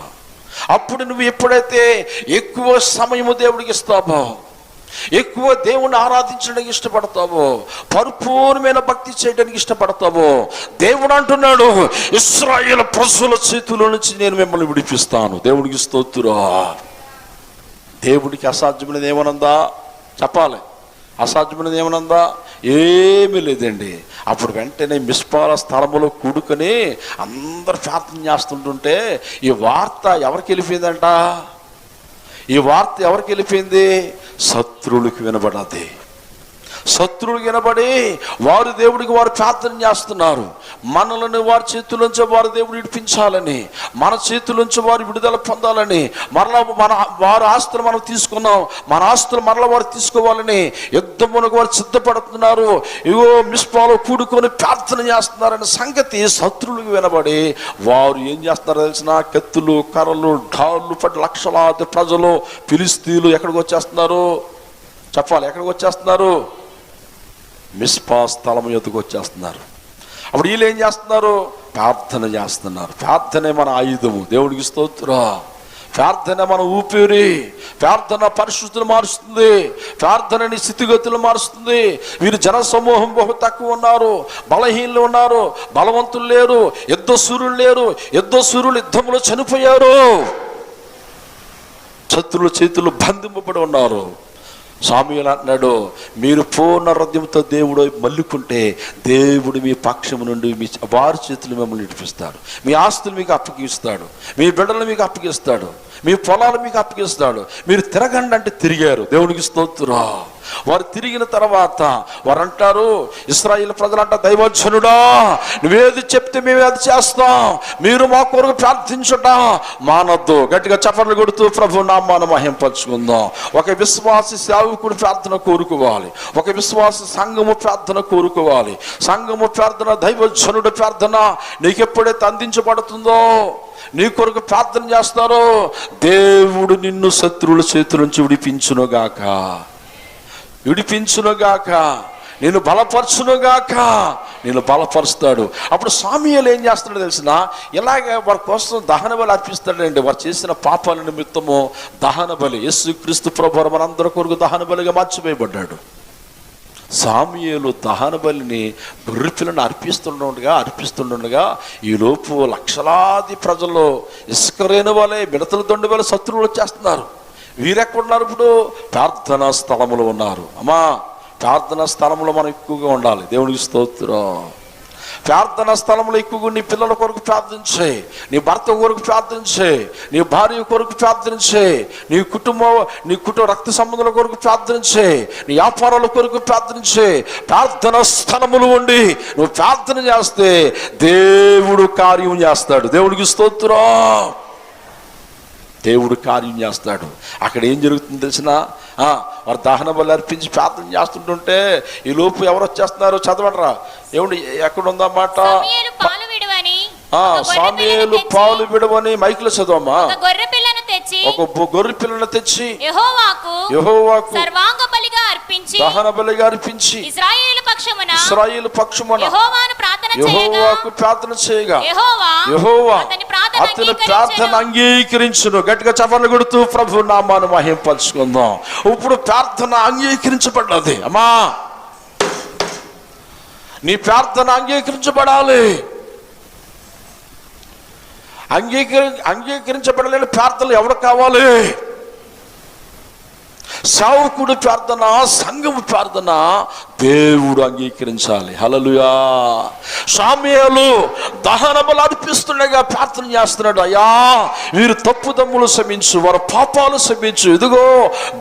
అప్పుడు నువ్వు ఎప్పుడైతే ఎక్కువ సమయము దేవుడికి ఇస్తావో, ఎక్కువ దేవుణ్ణి ఆరాధించడానికి ఇష్టపడతావో, పరిపూర్ణమైన భక్తి చేయడానికి ఇష్టపడతావో, దేవుడు అంటున్నాడు ఇశ్రాయేలు ప్రజల చేతుల నుంచి నేను మిమ్మల్ని విడిపిస్తాను. దేవుడికి స్తోత్రం. దేవుడికి అసాధ్యమైనది ఏమనందా? చెప్పాలి. అసాధ్యమైనది ఏమనందా? ఏమీ లేదండి. అప్పుడు వెంటనే మిస్పాల స్థలములో కూడుకొని అందరు ప్రార్థన చేస్తుంటుంటే ఈ వార్త ఎవరికి వెళ్ళిపోయిందంట? ఈ వార్త ఎవరికి వెళ్ళిపోయింది? శత్రువులకు వినబడది. శత్రువులు వినబడి వారు దేవుడికి వారు ప్రార్థన చేస్తున్నారు. మనలను వారి చేతుల్లోంచి వారు దేవుడు విడిపించాలని, మన చేతుల్లోంచి వారు విడుదల పొందాలని, మరలా వారి ఆస్తులు మనం తీసుకున్నాం, మన ఆస్తులు మరలా వారు తీసుకోవాలని యుద్ధమునకు వారు సిద్ధపడుతున్నారు. ఇగో మిస్పాలో కూడుకొని ప్రార్థన చేస్తున్నారనే సంగతి శత్రువులకు వినబడి వారు ఏం చేస్తున్నారో తెలిసిన? కత్తులు, కర్రలు, ఢాళ్ళు పట్టి లక్షలాది ప్రజలు ఫిలిస్తీన్లు ఎక్కడికి వచ్చేస్తున్నారు? చెప్పాలి. ఎక్కడికి వచ్చేస్తున్నారు? మిస్పా స్థలం యొద్దకు వచ్చేస్తున్నారు. అప్పుడు వీళ్ళు ఏం చేస్తున్నారు? ప్రార్థన చేస్తున్నారు. ప్రార్థనే మన ఆయుధము. దేవుడికి స్తోత్రం. ప్రార్థన మన ఊపిరి. ప్రార్థన పరిస్థితులు మారుస్తుంది. ప్రార్థనని స్థితిగతులు మారుస్తుంది. వీరు జన సమూహం బహు తక్కువ ఉన్నారు, బలహీనలు ఉన్నారు, బలవంతులు లేరు, యుద్ధశూరులు లేరు. యుద్ధశూరులు యుద్ధంలో చనిపోయారు, శత్రువుల చేతులు బంధింపబడి ఉన్నారు. సాముయేలు అంటున్నాడు, మీరు పూర్ణ హృదయంతో దేవుడు మల్లుకుంటే దేవుడు మీ పక్షము నుండి మీ వారి చేతులు మిమ్మల్ని నడిపిస్తాడు. మీ ఆస్తులు మీకు అప్పగిస్తాడు, మీ బిడ్డలు మీకు అప్పగిస్తాడు, మీ పొలాలు మీకు అప్పగిస్తాడు. మీరు తిరగండి అంటే తిరిగారు. దేవునికి స్తోత్రం. వారు తిరిగిన తర్వాత వారు అంటారు, ఇశ్రాయేలు ప్రజలంట, దైవజనుడా నువ్వేది చెప్తే మేము అది చేస్తాం, మీరు మా కొరకు ప్రార్థించుట మానొద్దు. గట్టిగా చప్పట్లు కొడుతూ ప్రభు నామాన్ని మహింపరచుకుందాం. ఒక విశ్వాసి సేవకుడు ప్రార్థన కోరుకోవాలి, ఒక విశ్వాసి సంఘము ప్రార్థన కోరుకోవాలి. సంఘము ప్రార్థన, దైవజనుడు ప్రార్థన నీకు ఎప్పుడైతే అందించబడుతుందో, నీ కొరకు ప్రార్థన చేస్తారో, దేవుడు నిన్ను శత్రువుల చేతుల నుంచి విడిపించునుగాక, నేను బలపరచునుగాక, నేను బలపరుస్తాడు. అప్పుడు సామ్యూయేలు ఏం చేస్తాడో తెలిసిన, ఇలాగే వారి కోసం దహన బలి అర్పిస్తాడండి. వారు చేసిన పాపాల నిమిత్తము దహన బలి, యేసుక్రీస్తు ప్రభువు మనందరి కొరకు దహన బలిగా మార్చివేయబడ్డాడు. సామ్యూయేలు దహన బలిని గొర్రెపిల్లను అర్పిస్తుండగా ఈలోపు లక్షలాది ప్రజలు ఇసుకరేణు వలె, మిడతల దొండి వలె శత్రువులు వచ్చేస్తున్నారు. వీరెక్కడున్నారు? ఇప్పుడు ప్రార్థనా స్థలములు ఉన్నారు. అమ్మా, ప్రార్థనా స్థలంలో మనం ఎక్కువగా ఉండాలి. దేవునికి స్తోత్రం. ప్రార్థనా స్థలంలో ఎక్కువగా నీ పిల్లల కొరకు ప్రార్థించే, నీ భర్త కొరకు ప్రార్థించే, నీ భార్య కొరకు ప్రార్థించే, నీ కుటుంబ రక్త సంబంధాల కొరకు ప్రార్థించే, నీ వ్యాపారాల కొరకు ప్రార్థించే. ప్రార్థనా స్థలములు ఉండి నువ్వు ప్రార్థన చేస్తే దేవుడు కార్యం చేస్తాడు. దేవుడికి స్తోత్రం. దేవుడు కార్యం చేస్తాడు. అక్కడ ఏం జరుగుతుందో తెలిసిన, వారు దహన బలి అర్పించి ప్రార్థన చేస్తుంటుంటే ఈ లోపు ఎవరు వచ్చేస్తున్నారు? చదవడరా, ఏమిటి ఎక్కడుందన్నమాట? సామ్యూయేలు పాలు విడవని మైకులో చదవమ్మా. ఒక గొర్రె పిల్లను తెచ్చి యెహోవాకు దహన బలిగా అర్పించి ఇశ్రాయేలు పక్షమున యెహోవాకు ప్రార్థన చేయగా యెహోవా అతని ప్రార్థన అంగీకరించును. గట్టిగా చప్పట్లు కొడుతూ ప్రభు నామాన్ని మహింపరచుకుందాం. ఇప్పుడు ప్రార్థన అంగీకరించబడ్డది. అమ్మా, నీ ప్రార్థన అంగీకరించబడాలి. అంగీకరించబడలేని ప్రార్థనలు ఎవరు కావాలి? సేవకుడు ప్రార్థన, సంఘము ప్రార్థన దేవుడు అంగీకరించాలి. హల్లెలూయా. సామ్యూయేలు దహన బలి అర్పిస్తుండగా ప్రార్థన చేస్తున్నాడు, అయ్యా వీరు తప్పుదమ్ములు క్షమించు, వారి పాపాలు క్షమించు. ఇదిగో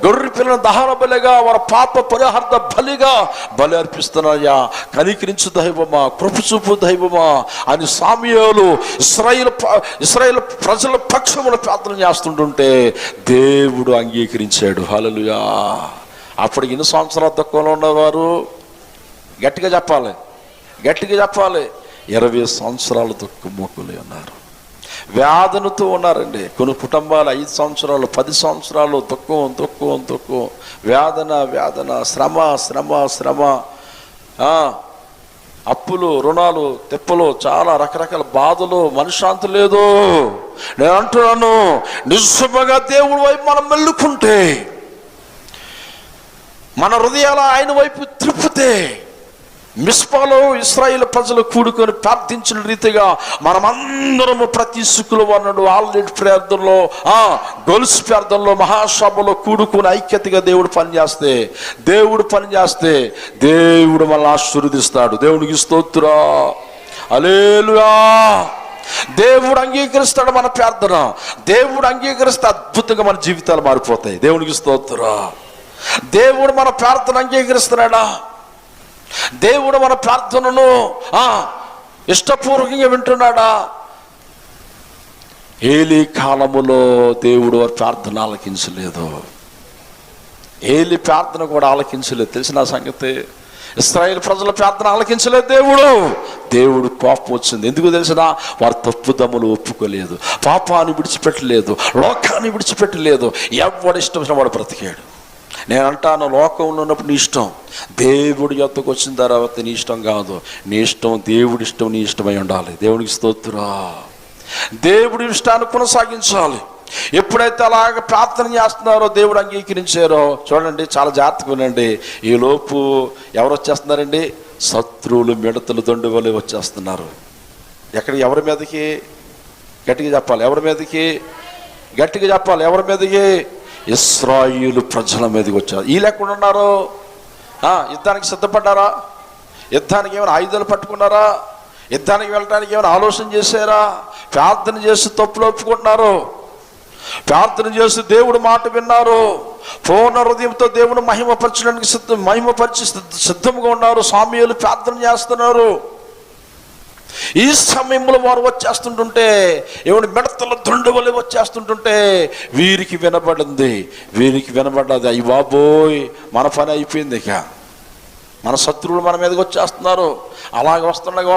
గొర్రె పిల్లను దహన బలిగా, వారి పాప పరిహార్థ బలిగా బలి అర్పిస్తున్నాయ్యా, కనికరించు దైవమా, కృప చూపు దైవమా అని సామ్యూయేలు ఇశ్రాయేలు ప్రజల పక్షమున ప్రార్థన చేస్తుంటుంటే దేవుడు అంగీకరించాడు. హల్లెలూయా. అప్పుడు ఎన్ని సంవత్సరాల తక్కువలో ఉన్నవారు? గట్టిగా చెప్పాలి 20 సంవత్సరాలు దుఃఖముఖులే ఉన్నారు, వేదనతో ఉన్నారండి. కొన్ని కుటుంబాలు 5 సంవత్సరాలు 10 సంవత్సరాలు దుఃఖం, వేదన, శ్రమ, అప్పులు, రుణాలు, తెప్పలు, చాలా రకరకాల బాధలు, మనశ్శాంతి లేదు. నేను అంటున్నాను, నిజంగా దేవుడి వైపు మనం మెల్లుకుంటే, మన హృదయాలు ఆయన వైపు త్రిప్పితే, మిస్పాలో ఇశ్రాయేలు ప్రజలు కూడుకొని ప్రార్థించిన రీతిగా మనమందరము ప్రతి శుక్రవారం ఆల్రెడీ ప్రార్థనలో, గొలుసు ప్రార్థనలో, మహాసభలో కూడుకుని ఐక్యతగా దేవుడు పనిచేస్తే దేవుడు మనల్ని ఆశీర్వదిస్తాడు. దేవుడికి స్తోత్రం. హల్లెలూయా. దేవుడు అంగీకరిస్తాడు మన ప్రార్థన. దేవుడు అంగీకరిస్తే అద్భుతంగా మన జీవితాలు మారిపోతాయి. దేవుడికి స్తోత్రం. దేవుడు మన ప్రార్థన అంగీకరిస్తున్నాడా? దేవుడు మన ప్రార్థనను ఇష్టపూర్వకంగా వింటున్నాడా? ఏలీ కాలములో దేవుడు వారి ప్రార్థన ఆలకించలేదు. ఏలీ ప్రార్థన కూడా ఆలకించలేదు. తెలిసిన సంగతి, ఇశ్రాయేలు ప్రజల ప్రార్థన ఆలకించలేదు దేవుడు కోపం వచ్చింది. ఎందుకు తెలిసిన? వారు తప్పుదమ్ములు ఒప్పుకోలేదు, పాపాన్ని విడిచిపెట్టలేదు, లోకాన్ని విడిచిపెట్టలేదు. ఎవడు ఇష్టం వాడు బ్రతికాడు. నేను అంటాను, లోకంలో ఉన్నప్పుడు నీ ఇష్టం, దేవుడి యొద్దకు వచ్చిన తర్వాత నీ ఇష్టం కాదు. నీ ఇష్టం దేవుడి ఇష్టం, నీ ఇష్టమై ఉండాలి. దేవుడికి స్తోత్రం. దేవుడి ఇష్టాన్ని కొనసాగించాలి. ఎప్పుడైతే అలాగ ప్రార్థన చేస్తున్నారో దేవుడు అంగీకరించారో, చూడండి, చాలా జాగ్రత్తగా వినండి. ఈ లోపు ఎవరు వచ్చేస్తున్నారండి? శత్రువులు మిడతలు దొండి వలె వచ్చేస్తున్నారు. ఎవరి మీదకి? గట్టిగా చెప్పాలి. ఎవరి మీదకి? ఇశ్రాయేలు ప్రజల మీదకి వచ్చారు. ఈ లేకుండా ఉన్నారు. యుద్ధానికి సిద్ధపడ్డారా? యుద్ధానికి ఏమైనా ఆయుధాలు పట్టుకున్నారా? యుద్ధానికి వెళ్ళడానికి ఏమైనా ఆలోచన చేశారా? ప్రార్థన చేసి తప్పులు ఒప్పుకుంటున్నారు, ప్రార్థన చేసి దేవుడు మాట విన్నారు, పూర్ణ హృదయంతో దేవుని మహిమపరచడానికి సిద్ధంగా ఉన్నారు. సమూయేలు ప్రార్థన చేస్తున్నారు. ఈ సమయంలో వారు వచ్చేస్తుంటుంటే, ఏమైనా మిడతల దొండ వలె వచ్చేస్తుంటుంటే వీరికి వినబడ్డది, అయ్యి బాబోయ్ మన పని అయిపోయింది, ఇక మన శత్రువులు మన మీదకి వచ్చేస్తున్నారు. అలాగే వస్తుండగా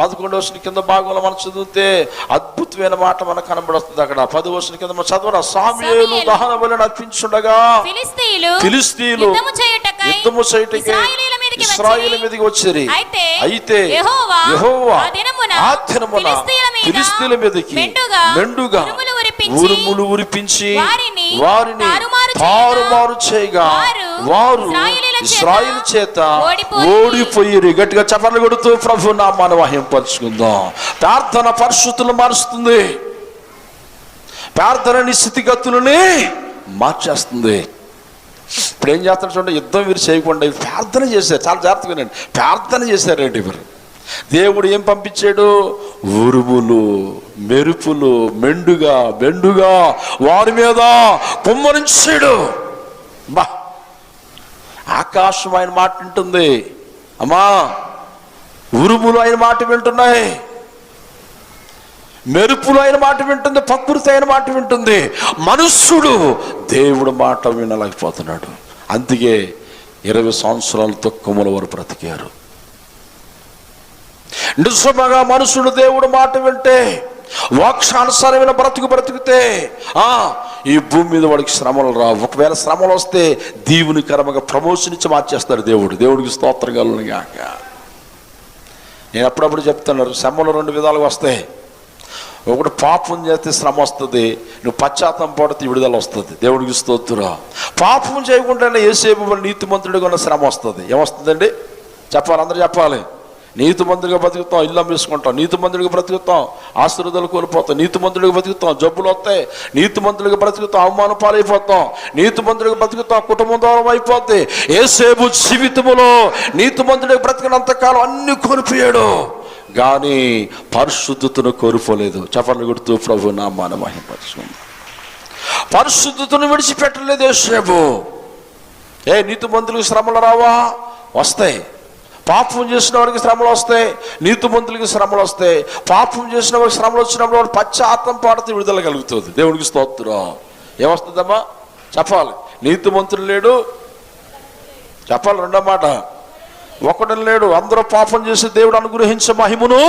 11వ వచనం కింద భాగంలో మనం చదివితే అద్భుతమైన మాట మనకు కనబడుతుంది. అక్కడ 10వ వచనం కింద మనం చదవరా, సమూయేలు దహన బలిని అర్పించుండగా ఫిలిష్తీయులు యుద్ధము చేయుటకై ఇశ్రాయేలు మీదకి వచ్చారు. అయితే యెహోవా ఆ దినమున ఫిలిష్తీయుల మీదకి మెండుగా ఉరుములు ఉరిపించి వారిని తారుమారు చేయగా వారు ఇశ్రాయేలు చేత ఓడిపోయిరి. గట్టిగా చప్పట్లు కొడుతూ ప్రభు నామాన్ని మహిమపరుచుకుందాం. ప్రార్థన పరిస్థితులను మారుస్తుంది. ప్రార్థన నీ స్థితిగతులని మార్చేస్తుంది. ఇప్పుడు ఏం చేస్తారు చూడండి, యుద్ధం వీరు చేయకుండా ప్రార్థన చేశారు. చాలా జాగ్రత్తగా వినండి, ప్రార్థన చేశారండి వీరు. దేవుడు ఏం పంపించాడు? ఉరుములు, మెరుపులు, మెండుగా వారి మీద కుమ్మరించాడు. బా, ఆకాశం ఆయన మాట వింటుంది. అమ్మా, ఉరుములు ఆయన మాట వింటున్నాయి, మెరుపులు ఆయన మాట వింటుంది, ప్రకృతి ఆయన మాట వింటుంది. మనుష్యుడు దేవుడు మాట వినలేకపోతున్నాడు. అందుకే 20 సంవత్సరాలు దుఃఖముల వారు బ్రతికారు. నిజంగా మనుషుడు దేవుడు మాట వింటే, వాక్షానుసారమైన బ్రతికితే ఈ భూమి మీద వాడికి శ్రమలు రావు. ఒకవేళ శ్రమలు వస్తే దీవునికరముగా ప్రమోషన్ ఇచ్చి మార్చేస్తాడు దేవుడు. దేవుడికి స్తోత్రం కలుగును గాక. నేను అప్పుడప్పుడు చెప్తున్నాను, శ్రమలు 2 విధాలుగా వస్తాయి. ఒకటి పాపం చేస్తే శ్రమ వస్తుంది, నువ్వు పశ్చాత్తాపం పడితే విడుదల వస్తుంది. దేవుడికి స్తోత్రం. పాపం చేయకుండానే యేసేపు నీతిమంతుడిగా ఉన్న శ్రమ వస్తుంది. ఏమొస్తుందండి చెప్పాలి, అందరూ చెప్పాలి. నీతిమంతుడిగా బ్రతుకుతాం, ఇల్లు అమ్మేసుకుంటాం. నీతిమంతుడిగా బ్రతుకుతాం, ఆశీర్వాదాలు కోల్పోతాం. నీతిమంతుడిగా బ్రతుకుతాం, జబ్బులు వస్తాయి. నీతిమంతుడిగా బ్రతుకుతాం, అవమానం పాలైపోతాం. నీతిమంతుడిగా బ్రతుకుతాం, కుటుంబం దూరం అయిపోద్ది. యేసేపు జీవితంలో నీతిమంతుడిగా బ్రతికినంతకాలం అన్ని కోల్పోయాడు, కానీ పరిశుద్ధతను కోల్పోలేదు. చప్పట్లు కొడుతూ ప్రభు నామాన్ని మహిమపరచుకుందాం. పరిశుద్ధతను విడిచిపెట్టలేదు యేసేపు. నీతిమంతులకు శ్రమలు రావా? వస్తాయి. పాపం చేసిన వాడికి శ్రమలు వస్తాయి, నీతిమంతులకి శ్రమలు వస్తాయి. పాపం చేసిన వాడికి శ్రమలు వచ్చినప్పుడు వాడు పశ్చాత్తాపం పడితే విడుదల కలుగుతుంది. దేవుడికి స్తోత్రం. ఏమొస్తుందమ్మా చెప్పాలి. నీతిమంతుడు లేడు, చెప్పాలి. రెండో మాట, ఒకడు లేడు. అందరూ పాపం చేసి దేవుడు అనుగ్రహించే మహిమను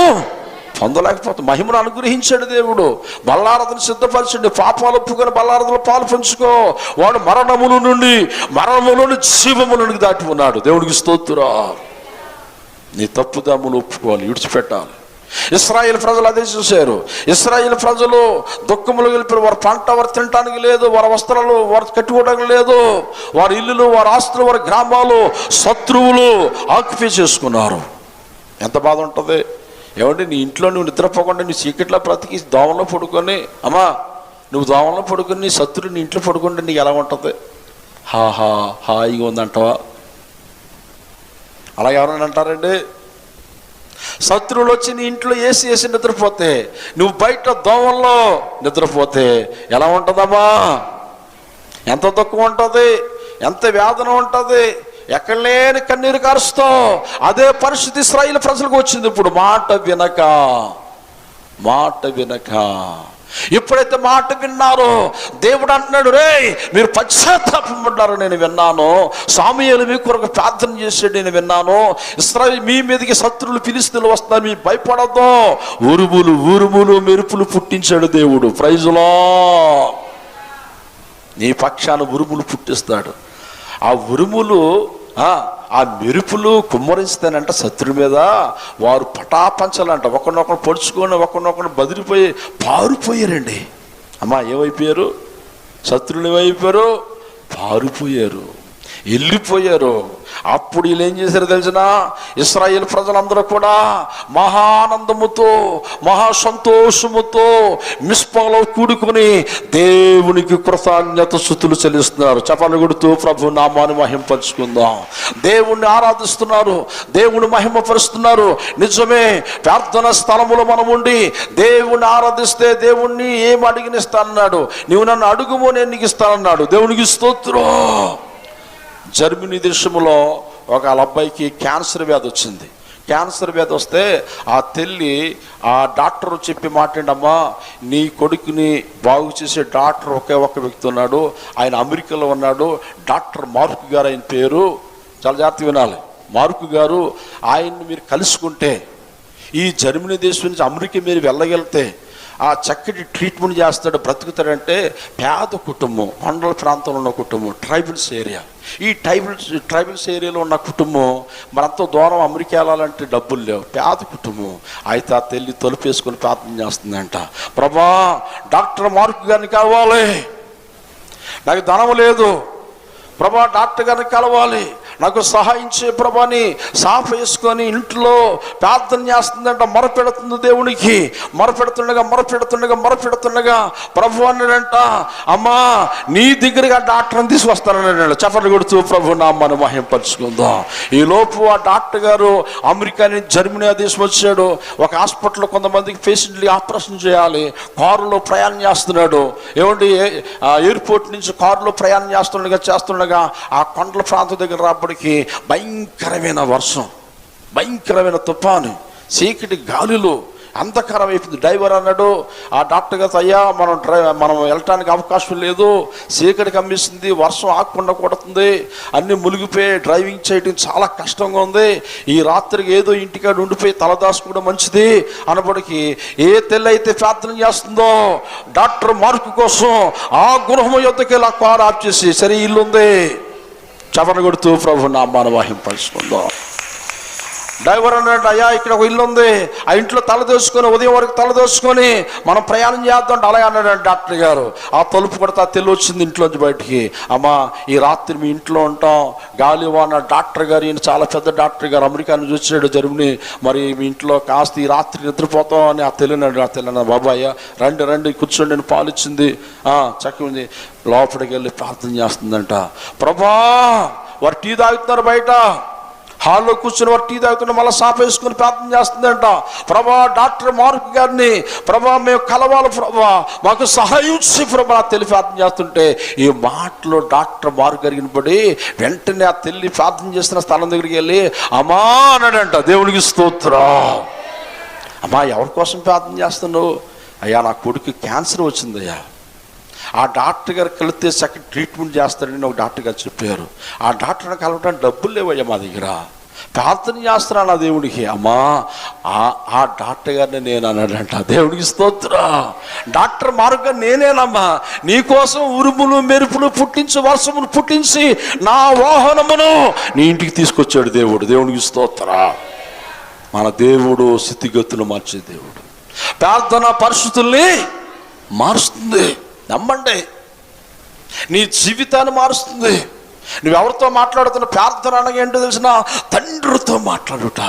పొందలేకపోతుంది. మహిమను అనుగ్రహించాడు దేవుడు. బల్లారథను సిద్ధపరచండి, పాపాలు ఒప్పుకొని బల్లారథలో పాలు పంచుకో. వాడు మరణముల నుండి జీవములను దాటి ఉన్నాడు. దేవుడికి స్తోత్రం. నీ తప్పుదమ్ములు ఒప్పుకోవాలి, విడిచిపెట్టాలి. ఇశ్రాయేలు ప్రజలు అదే చూశారు. ఇశ్రాయేలు ప్రజలు దుఃఖములు గెలిపారు. వారి పంట వారు తినటానికి లేదు, వారి వస్త్రాలు వారు కట్టుకోవడానికి లేదు, వారి ఇల్లులు, వారి ఆస్తులు, వారి గ్రామాలు శత్రువులు ఆక్యుపై చేసుకున్నారు. ఎంత బాధ ఉంటుంది. ఏమంటే నీ ఇంట్లో నువ్వు నిద్రపోకుండా నీ చీకట్లో బ్రతికి దోమలో పడుకొని, అమ్మా నువ్వు దోమలో పడుకొని నీ శత్రువు నీ ఇంట్లో పడుకుంటే నీకు ఎలా ఉంటుంది? హాయిగా ఉందంటావా? అలా ఎవరైనా అంటారండి? శత్రువులు వచ్చి నీ ఇంట్లో వేసి నిద్రపోతే, నువ్వు బయట దోమల్లో నిద్రపోతే ఎలా ఉంటుందమ్మా? ఎంత దుఃఖం ఉంటుంది, ఎంత వేదన ఉంటుంది, ఎక్కడ లేని కన్నీరు కారుస్తావు. అదే పరిస్థితి ఇశ్రాయేలు ప్రజలకు వచ్చింది. ఇప్పుడు మాట వినక ఎప్పుడైతే మాట విన్నారో దేవుడు అంటున్నాడు, రే మీరు పశ్చాత్తాపం పడ్డారు, నేను విన్నాను. సమూయేలు మీ కొరకు ప్రార్థన చేసాడు, నేను విన్నాను. ఇశ్రాయేలు మీ మీదకి శత్రువులు ఫిలిష్తీయులు వస్తారు, మీరు భయపడద్దు. ఉరుములు మెరుపులు పుట్టించాడు దేవుడు. Praise Lord. నీ పక్షాన ఉరుములు పుట్టిస్తాడు. ఆ ఉరుములు ఆ మెరుపులు కుమ్మరిస్తానంట శత్రువు మీద. వారు పటాపంచలంట, ఒకరినొకరు పొడుచుకొని ఒకరినొకరు బదిలిపోయి పారిపోయారండి. అమ్మా ఏమైపోయారు? శత్రువులు ఏమైపోయారు? పారిపోయారు, వెళ్ళిపోయారు. అప్పుడు వీళ్ళు ఏం చేశారు తెలిసిన, ఇశ్రాయేలు ప్రజలందరూ కూడా మహానందముతో మహా సంతోషముతో మిస్పాలో కూడుకొని దేవునికి కృతజ్ఞత స్తుతులు చెల్లిస్తున్నారు. చప్పట్లు కొడుతూ ప్రభు నామాన్ని మహిమపరుచుకుందాం. దేవుణ్ణి ఆరాధిస్తున్నారు, దేవుని మహిమపరుస్తున్నారు. నిజమే, ప్రార్థన స్థలములో మనం ఉండి దేవుణ్ణి ఆరాధిస్తే దేవుణ్ణి ఏం అడిగినిస్తానన్నాడు. నీవు నన్ను అడుగుమో నేను నీకు ఇస్తానన్నాడు. దేవునికి స్తోత్రం. జర్మనీ దేశంలో ఒక అబ్బాయికి క్యాన్సర్ వ్యాధి వచ్చింది. క్యాన్సర్ వ్యాధి వస్తే ఆ తల్లి ఆ డాక్టర్ చెప్పి మాట్లాడమ్మా, నీ కొడుకుని బాగు చేసే డాక్టర్ ఒకే ఒక వ్యక్తి ఉన్నాడు, ఆయన అమెరికాలో ఉన్నాడు, డాక్టర్ మార్కు గారు ఆయన పేరు. చాలా జాగ్రత్తగా వినాలి. మార్కు గారు, ఆయన్ని మీరు కలుసుకుంటే ఈ జర్మనీ దేశం నుంచి అమెరికా మీరు వెళ్ళగలిగితే ఆ చక్కటి ట్రీట్మెంట్ చేస్తాడు, బ్రతుకుతాడంటే పేద కుటుంబం, కొండల ప్రాంతంలో ఉన్న కుటుంబం, ట్రైబల్స్ ఏరియా. ఈ ట్రైబల్స్ ఏరియాలో ఉన్న కుటుంబం మరంత దూరం అమెరికా వెళ్ళాలంటే డబ్బులు లేవు, పేద కుటుంబం. అయితే ఆ తల్లి తలుపేసుకొని ప్రార్థన చేస్తుందంట, ప్రభా డాక్టర్ మార్కు గారిని కలవాలి, నాకు ధనం లేదు ప్రభా, డాక్టర్ గారిని కలవాలి, నాకు సహాయం చే ప్రభాని సాఫ్ వేసుకొని ఇంట్లో ప్రార్థన చేస్తుందంట, మొరపెడుతుంది దేవునికి. మొరపెడుతుండగా ప్రభు అన్నాడంట, అమ్మా నీ దగ్గరగా డాక్టర్ని తీసుకొస్తానన్నాడు. చప్పట్లు కొడుతూ ప్రభు నామాన్ని మహిమపరుచుకుందాం. ఈ లోపు ఆ డాక్టర్ గారు అమెరికా నుంచి జర్మనీ దేశం వచ్చాడు. ఒక హాస్పిటల్లో కొంతమందికి పేషెంట్లు ఆపరేషన్ చేయాలి, కారులో ప్రయాణం చేస్తున్నాడు. ఏమండి, ఎయిర్పోర్ట్ నుంచి కారులో ప్రయాణం చేస్తుండగా ఆ కొండల ప్రాంతం దగ్గర రాబడికి భయంకరమైన వర్షం, భయంకరమైన తుఫాను, చీకటి గాలులు, అంధకారం అయిపోయింది. డ్రైవర్ అన్నాడు ఆ డాక్టర్ గారు, అయ్యా మనం వెళ్ళటానికి అవకాశం లేదు, చీకటి కమ్మిస్తుంది, వర్షం ఆగకుండా కొడుతుంది, అన్నీ మునిగిపోయి డ్రైవింగ్ చేయడం చాలా కష్టంగా ఉంది, ఈ రాత్రికి ఏదో ఇంటికాడ ఉండిపోయి తలదాసుకోవడం మంచిది అనబడికి ఏ తెల్ల అయితే ప్రార్థన చేస్తుందో డాక్టర్ మార్కు కోసం ఆ గృహం యొద్దకి ఇలా కారు ఆఫ్ చేసి, సరే ఇల్లుంది, చపన కొడుతూ ప్రభు నామాన్ని మహిమపరుచుకుందాం. డ్రైవర్ అన్నాడు, అయ్యా ఇక్కడ ఒక ఇల్లు ఉంది, ఆ ఇంట్లో తలదోసుకొని ఉదయం వరకు తలదోసుకొని మనం ప్రయాణం చేద్దాం. అలాగే అన్నాడు డాక్టర్ గారు. ఆ తలుపు కొడతా తెల్లి వచ్చింది ఇంట్లోంచి బయటికి, అమ్మా ఈ రాత్రి మీ ఇంట్లో ఉంటాం, గాలి వాన. డాక్టర్ గారు, ఈయన చాలా పెద్ద డాక్టర్ గారు, అమెరికా నుంచి వచ్చాడు జర్మనీ, మరి మీ ఇంట్లో కాస్త ఈ రాత్రి నిద్రపోతాం అని ఆ తెలియనాడు. ఆ తెలియనా, బాబాయ్య రండి కూర్చోండి, నేను పాలు ఇచ్చింది చక్కగా లోపలికి వెళ్ళి ప్రార్థన చేస్తుందంట. ప్రభా వారు టీ తాగుతున్నారు, బయట హాల్లో కూర్చుని వారు టీ తాగుతున్న మళ్ళీ సాఫ్ వేసుకుని ప్రార్థన చేస్తుందంట. ప్రభా డాక్టర్ మార్కు గారిని ప్రభా మేము కలవాలి ప్రభా, మాకు సహాయం చేయి ప్రభా తెలిసి ప్రార్థన చేస్తుంటే ఈ మాటలో డాక్టర్ మార్కు గారికి పడి వెంటనే ఆ తెల్లి ప్రార్థన చేస్తున్న స్థలం దగ్గరికి వెళ్ళి అమ్మా అన్నాడంట. దేవునికి స్తోత్రం. అమ్మా ఎవరి కోసం ప్రార్థన చేస్తున్నావు? అయ్యా నా కొడుకు క్యాన్సర్ వచ్చిందయ్యా, ఆ డాక్టర్ గారు కలిస్తే చక్కటి ట్రీట్మెంట్ చేస్తారని ఒక డాక్టర్ గారు చెప్పారు. ఆ డాక్టర్ని కలవడానికి డబ్బులు లేవయ్యా మా దగ్గర, ప్రార్థన చేస్తున్నాను ఆ దేవుడికి. అమ్మా ఆ డాక్టర్ గారిని నేను అన్నాడంట. దేవుడికి స్తోత్రం. డాక్టర్ మార్గ నేనేనమ్మా, నీకోసం ఉరుములు మెరుపులు పుట్టించి వర్షములు పుట్టించి నా వాహనమును నీ ఇంటికి తీసుకొచ్చాడు దేవుడు. దేవుడికి స్తోత్రం. మన దేవుడు స్థితిగతులు మార్చే దేవుడు. ప్రార్థన పరిస్థితుల్ని మారుస్తుంది, నమ్మండి. నీ జీవితాన్ని మారుస్తుంది. నువ్వెవరితో మాట్లాడుతున్న ప్రార్థన అనగా ఏంటో తెలిసిన, తండ్రితో మాట్లాడుట,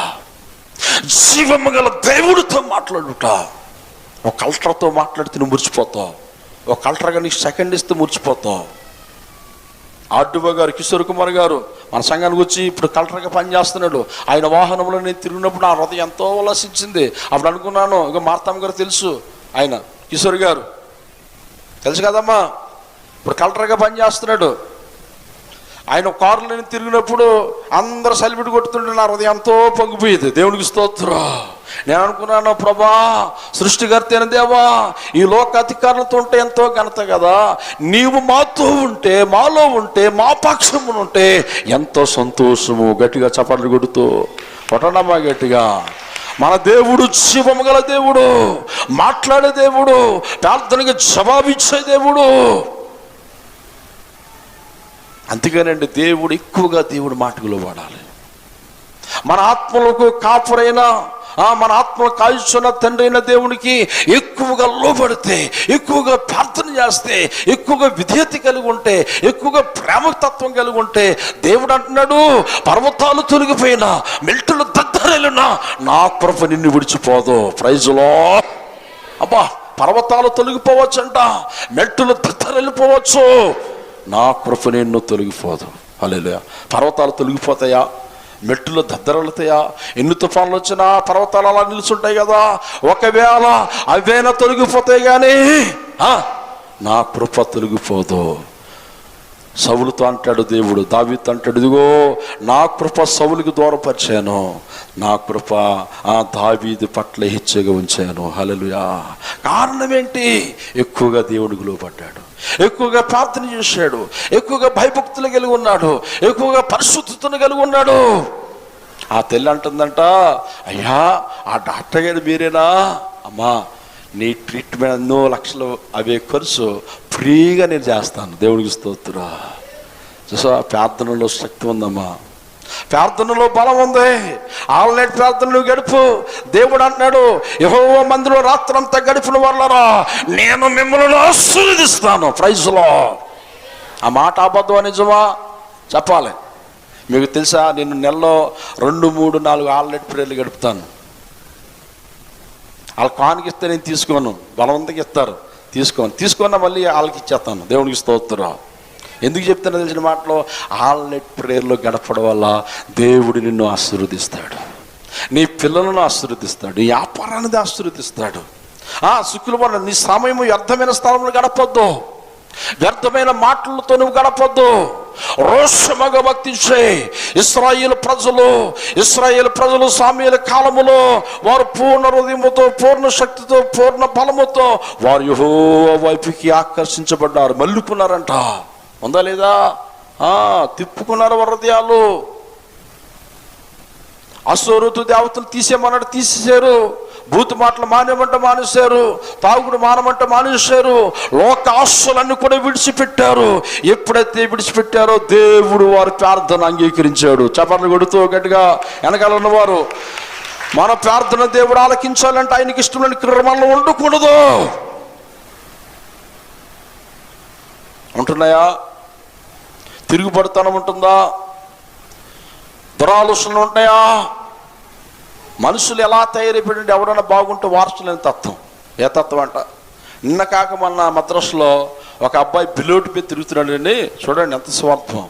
జీవము గల దేవుడితో మాట్లాడుట. ఒక కలెక్టర్తో మాట్లాడితే నువ్వు మురిచిపోతావు, ఒక కలెక్టర్గా నీకు సెకండ్ ఇస్తే మురిచిపోతావు. ఆర్డీఓ గారు కిషోర్ కుమార్ గారు మన సంఘానికి వచ్చి ఇప్పుడు కలెక్టర్గా పనిచేస్తున్నాడు. ఆయన వాహనంలో నేను తిరిగినప్పుడు నా హృదయం ఎంతో ఉల్లాసించింది. అప్పుడు అనుకున్నాను, ఇక మార్తమ్మ గారు తెలుసు, ఆయన కిషోర్ గారు తెలుసు కదమ్మా, ఇప్పుడు కలెక్టర్గా పనిచేస్తున్నాడు. ఆయన కారులో నేను తిరిగినప్పుడు అందరూ సెలబ్రిటీ కొట్టుతుంటే నా హృదయం ఎంతో పొంగిపోయేది. దేవునికి స్తోత్రం. నేను అనుకున్నాను, ప్రభా సృష్టికర్త అయిన దేవా, ఈ లోక అధికారులతో ఉంటే ఎంతో ఘనత కదా, నీవు మాతో ఉంటే, మాలో ఉంటే, మా పక్షమును ఉంటే ఎంతో సంతోషము. గట్టిగా చప్పట్లు కొడుతూ కొట్టడమ్మా గట్టిగా. మన దేవుడు జీవము గల దేవుడు, మాట్లాడే దేవుడు, ప్రార్థనకి జవాబిచ్చే దేవుడు. అందుకేనండి దేవుడు ఎక్కువగా దేవుడు మాటలు వాడాలి. మన ఆత్మలకు కాపురైన మన ఆత్మలు కాల్చున్న తండ్రి అయిన దేవునికి ఎక్కువగా లోబడితే, ఎక్కువగా ప్రార్థన చేస్తే, ఎక్కువగా విధేయత కలిగి ఉంటే, ఎక్కువగా ప్రేమతత్వం కలిగి ఉంటే, దేవుడు అంటున్నాడు, పర్వతాలు తొలగిపోయినా, మెల్టులు దద్దరిల్లినా నా కృప నిన్ను విడిచిపోదు. Praise lord. అబ్బా, పర్వతాలు తొలగిపోవచ్చంట, మెట్టులు దద్దరిల్లిపోవచ్చు, నా కృప నిన్ను తొలగిపోదు. హల్లెలూయా. పర్వతాలు తొలగిపోతాయా? మెట్టులు దద్దరలుతాయా? ఎన్ని తుఫాన్లు వచ్చినా పర్వతాలు అలా నిలుచుంటాయి కదా. ఒకవేళ అవైనా తొలగిపోతాయి కానీ నా కృప తొలగిపోదు. సౌలుతో అంటాడు దేవుడు, దావీదుతో అంటాడు, ఇదిగో నా కృప సౌలుకి దూరపరిచాను, నా కృప దావీదు పట్ల హెచ్చగా ఉంచాను. హల్లెలూయా. కారణం ఏంటి? ఎక్కువగా దేవుడికి లోబడ్డాడు, ఎక్కువగా ప్రార్థన చేశాడు, ఎక్కువగా భయభక్తులు కలిగి ఉన్నాడు, ఎక్కువగా పరిశుద్ధతను కలిగి ఉన్నాడు. ఆ తల్లి అంటుందంట, అయ్యా ఆ డాక్టర్ గారు మీరేనా? అమ్మా, నీ ట్రీట్మెంట్ ఎన్నో లక్షలు అవే ఖర్చు ఫ్రీగా నేను చేస్తాను. దేవుడికి స్తోత్రం. చూసా, ప్రార్థనలో శక్తి ఉందమ్మా, ప్రార్థనలో బలం ఉంది. ఆల్రెడీ ప్రార్థనలు గడుపు. దేవుడు అంటున్నాడు, యెహోవా మందిరంలో రాత్రంతా గడిపిన వాళ్ళరా నేను మిమ్మల్ని ఆశీర్వదిస్తాను. Praise Lord. ఆ మాట అబద్ధమా నిజమా చెప్పాలి. మీకు తెలుసా, నేను నెలలో 2, 3, 4 ఆల్రెడీ ప్రేయర్లు గడుపుతాను. వాళ్ళకి కానుక ఇస్తే నేను తీసుకోను, బలవంతంగా ఇస్తారు, తీసుకున్నా మళ్ళీ వాళ్ళకి ఇచ్చేస్తాను. దేవునికి స్తోత్రం. ఎందుకు చెప్తున్నా తెలిసిన మాటలో, ఆల్రెడీ ప్రేయర్లో గడపడం వల్ల దేవుడు నిన్ను ఆశీర్వదిస్తాడు, నీ పిల్లలను ఆశీర్వదిస్తాడు, నీ వ్యాపారాన్ని ఆశీర్వదిస్తాడు. శుక్రవారం నీ సమయం వ్యర్థమైన స్థలంలో గడపొద్దు, వ్యర్థమైన మాటలతో నువ్వు గడపొద్దు. రోషముగా భక్తించే ఇశ్రాయేలు ప్రజలు సామ్యుల కాలములో వారు పూర్ణ హృదయముతో, పూర్ణ శక్తితో, పూర్ణ బలముతో వారు యెహోవా వైపుకి ఆకర్షించబడ్డారు, మల్లుకున్నారంట. ఉందా లేదా? తిప్పుకున్నారు వారి హృదయాలు. అసోరుతు దేవతలు తీసేమన్నాడు, తీసేశారు. భూత మాటలు మానేమంటే మానేశారు, తాగుడు మానమంటే మానేశారు, లోక ఆశలన్నీ కూడా విడిచిపెట్టారు. ఎప్పుడైతే విడిచిపెట్టారో దేవుడు వారి ప్రార్థన అంగీకరించాడు. చపర్లు కొడుతూ గట్టిగా వెనకాల ఉన్నవారు, మన ప్రార్థన దేవుడు ఆలకించాలంటే ఆయనకి ఇష్టమైన క్రమంలో ఉండకూడదు. ఉంటున్నాయా? తిరుగుబడితనం ఉంటుందా? దురాలోచనలు ఉంటాయా? మనుషులు ఎలా తయారైపోయింది? ఎవరైనా బాగుంటే వార్చలేని తత్వం. ఏ తత్వం అంట? నిన్న కాక మొన్న మద్రాసులో ఒక అబ్బాయి బిలోటు పెట్టి తిరుగుతున్నాడని, చూడండి ఎంత స్వార్థం.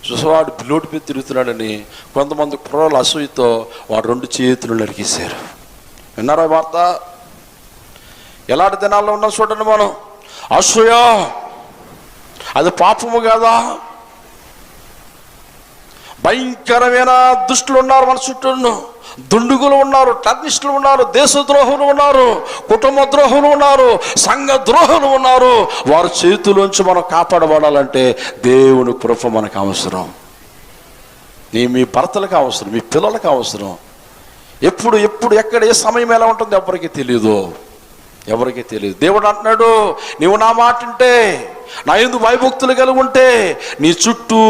చూసేవాడు బిలోటు పెట్టి తిరుగుతున్నాడని కొంతమంది కుర్రలు అసూయతో వాడు 2 చేతులు నరికేశారు. విన్నారా వార్త? ఎలాంటి దినాల్లో ఉన్నాం చూడండి మనం. అసూయ అది పాపము కాదా? భయంకరమైన దుష్టులు ఉన్నారు మన చుట్టూ, దుండుగులు ఉన్నారు, టర్నిస్టులు ఉన్నారు, దేశద్రోహులు ఉన్నారు, కుటుంబ ద్రోహులు ఉన్నారు, సంఘ ద్రోహులు ఉన్నారు. వారి చేతుల్లోంచి మనం కాపాడబడాలంటే దేవుని కృప మనకు అవసరం. మీ భర్తలకు అవసరం, మీ పిల్లలకు అవసరం. ఎప్పుడు ఎక్కడ ఏ సమయం ఎలా ఉంటుందో ఎవరికి తెలియదు. దేవుడు అంటున్నాడు, నీవు నా మాట ఉంటే, నా యందు భయభక్తులు కలిగి ఉంటే నీ చుట్టూ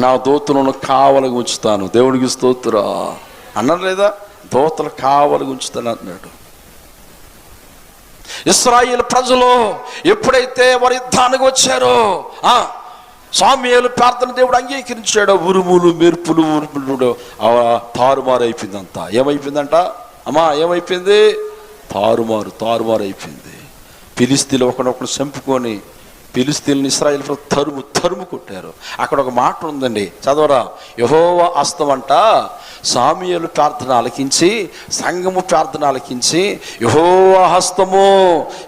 నా దూతలను కావలిగా ఉంచుతాను. దేవునికి స్తోత్రం అన్నారు లేదా? దూతలు కావలిగా ఉంచుతాను అంటున్నాడు. ఇశ్రాయేలు ప్రజలు ఎప్పుడైతే వారి యుద్ధానికి వచ్చారో సామ్యూయేలు ప్రార్థన దేవుడు అంగీకరించాడు. ఉరుములు, మెరుపులు, తారుమారు అయిపోయిందంతా. ఏమైపోయిందంట అమ్మా? ఏమైపోయింది? తారుమారు అయిపోయింది. ఫిలిష్తీయులు ఒకరినొకరు చంపుకొని ఫిలిష్తీయులను ఇశ్రాయేలు తరుము కొట్టారు. అక్కడ ఒక మాట ఉందండి, చదవరా. యెహోవా హస్తం అంట సామ్యూయేలు ప్రార్థన ఆలకించి, సంఘము ప్రార్థన ఆలకించి, యెహోవా హస్తము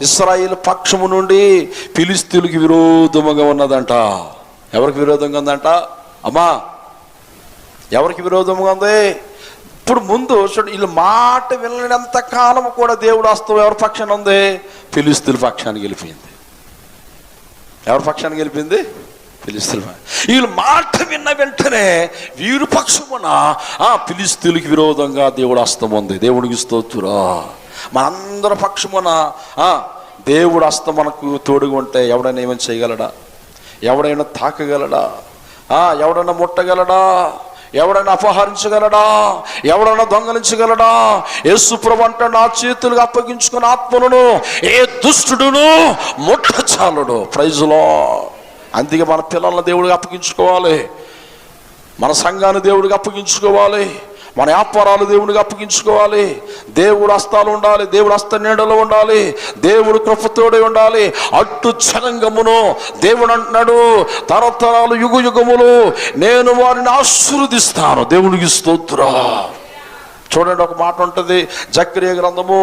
ఇశ్రాయేలు పక్షము నుండి ఫిలిష్తీయులకు విరోధముగా ఉన్నదంట. ఎవరికి విరోధంగా ఉందంట అమ్మా? ఎవరికి విరోధంగా ఉంది? ఇప్పుడు ముందు చూడండి, వీళ్ళు మాట వినలేనంత కాలం కూడా దేవుడు హస్తం ఎవరి పక్షాన ఉంది? ఫిలిష్తీయుల పక్షానికి వెళ్ళిపోయింది. ఎవరి పక్షానికి వెళ్ళిపోయింది? ఫిలిష్తీయుల. వీళ్ళు మాట విన్న వెంటనే వీరు పక్షమున ఫిలిష్తీయులకి విరోధంగా దేవుడు హస్తం ఉంది. దేవుడికి స్తోత్రం. మనందరి పక్షమున దేవుడు హస్తం మనకు తోడుగా ఉంటే ఎవడైనా ఏమైనా చేయగలడా? ఎవడైనా తాకగలడా? ఎవడైనా ముట్టగలడా? ఎవడైనా అపహరించగలడా? ఎవడైనా దొంగలించగలడా? యేసు ప్రభువు అంటాడు, నా చేతులకు అప్పగించుకున్న ఆత్మలను ఏ దుష్టుడును ముట్టచాలడు. Praise lord. అందుకే మన పిల్లలను దేవుడికి అప్పగించుకోవాలి, మన సంఘాన్ని దేవుడికి అప్పగించుకోవాలి, మన వ్యాపారాలు దేవుడికి అప్పగించుకోవాలి. దేవుడు హస్తాలు ఉండాలి, దేవుడు హస్త నీడలో ఉండాలి, దేవుడు కృపతోడే ఉండాలి. అట్టు జనాంగమును దేవుడు అంటున్నాడు, తరతరాలు యుగ యుగములు నేను వారిని ఆశీర్వదిస్తాను. దేవుడికి స్తోత్రం. చూడండి, ఒక మాట ఉంటుంది, జకర్యా గ్రంథము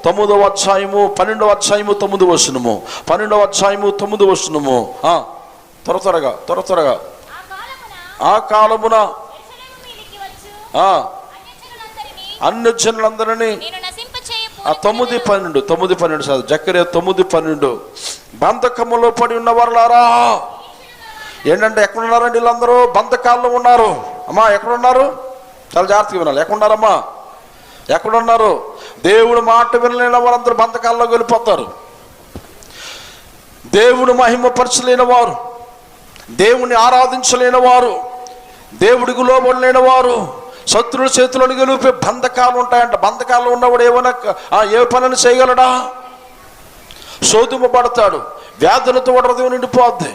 9వ అధ్యాయము 12వ అధ్యాయము 9వ వచనము, 12వ అధ్యాయము 9వ వచనము. త్వరగా ఆ కాలమున అన్ని జనులందరినీ 9:12 జకర్యా 9:12 బంధకములో పడి ఉన్న వారులారా. ఏంటంటే ఎక్కడున్నారండి వీళ్ళందరూ? బంధకాల్లో ఉన్నారు. అమ్మా ఎక్కడున్నారు? చాలా జాగ్రత్తగా వినాలి. ఎక్కడున్నారమ్మా? ఎక్కడున్నారు? దేవుడు మాట వినలేని వారందరూ బంధకాల్లోకి వెళ్ళిపోతారు. దేవుడు మహిమపరచలేని వారు, దేవుని ఆరాధించలేని వారు, దేవుడికి లోబడలేని వారు శత్రువుల చేతులను గెలిపే బంధకాలు ఉంటాయంట. బంధకాల్లో ఉన్నవాడు ఏమైనా ఏ పనిని చేయగలడా? శోధింపబడతాడు, వ్యాధులతో హృదయం నిండిపోద్ది.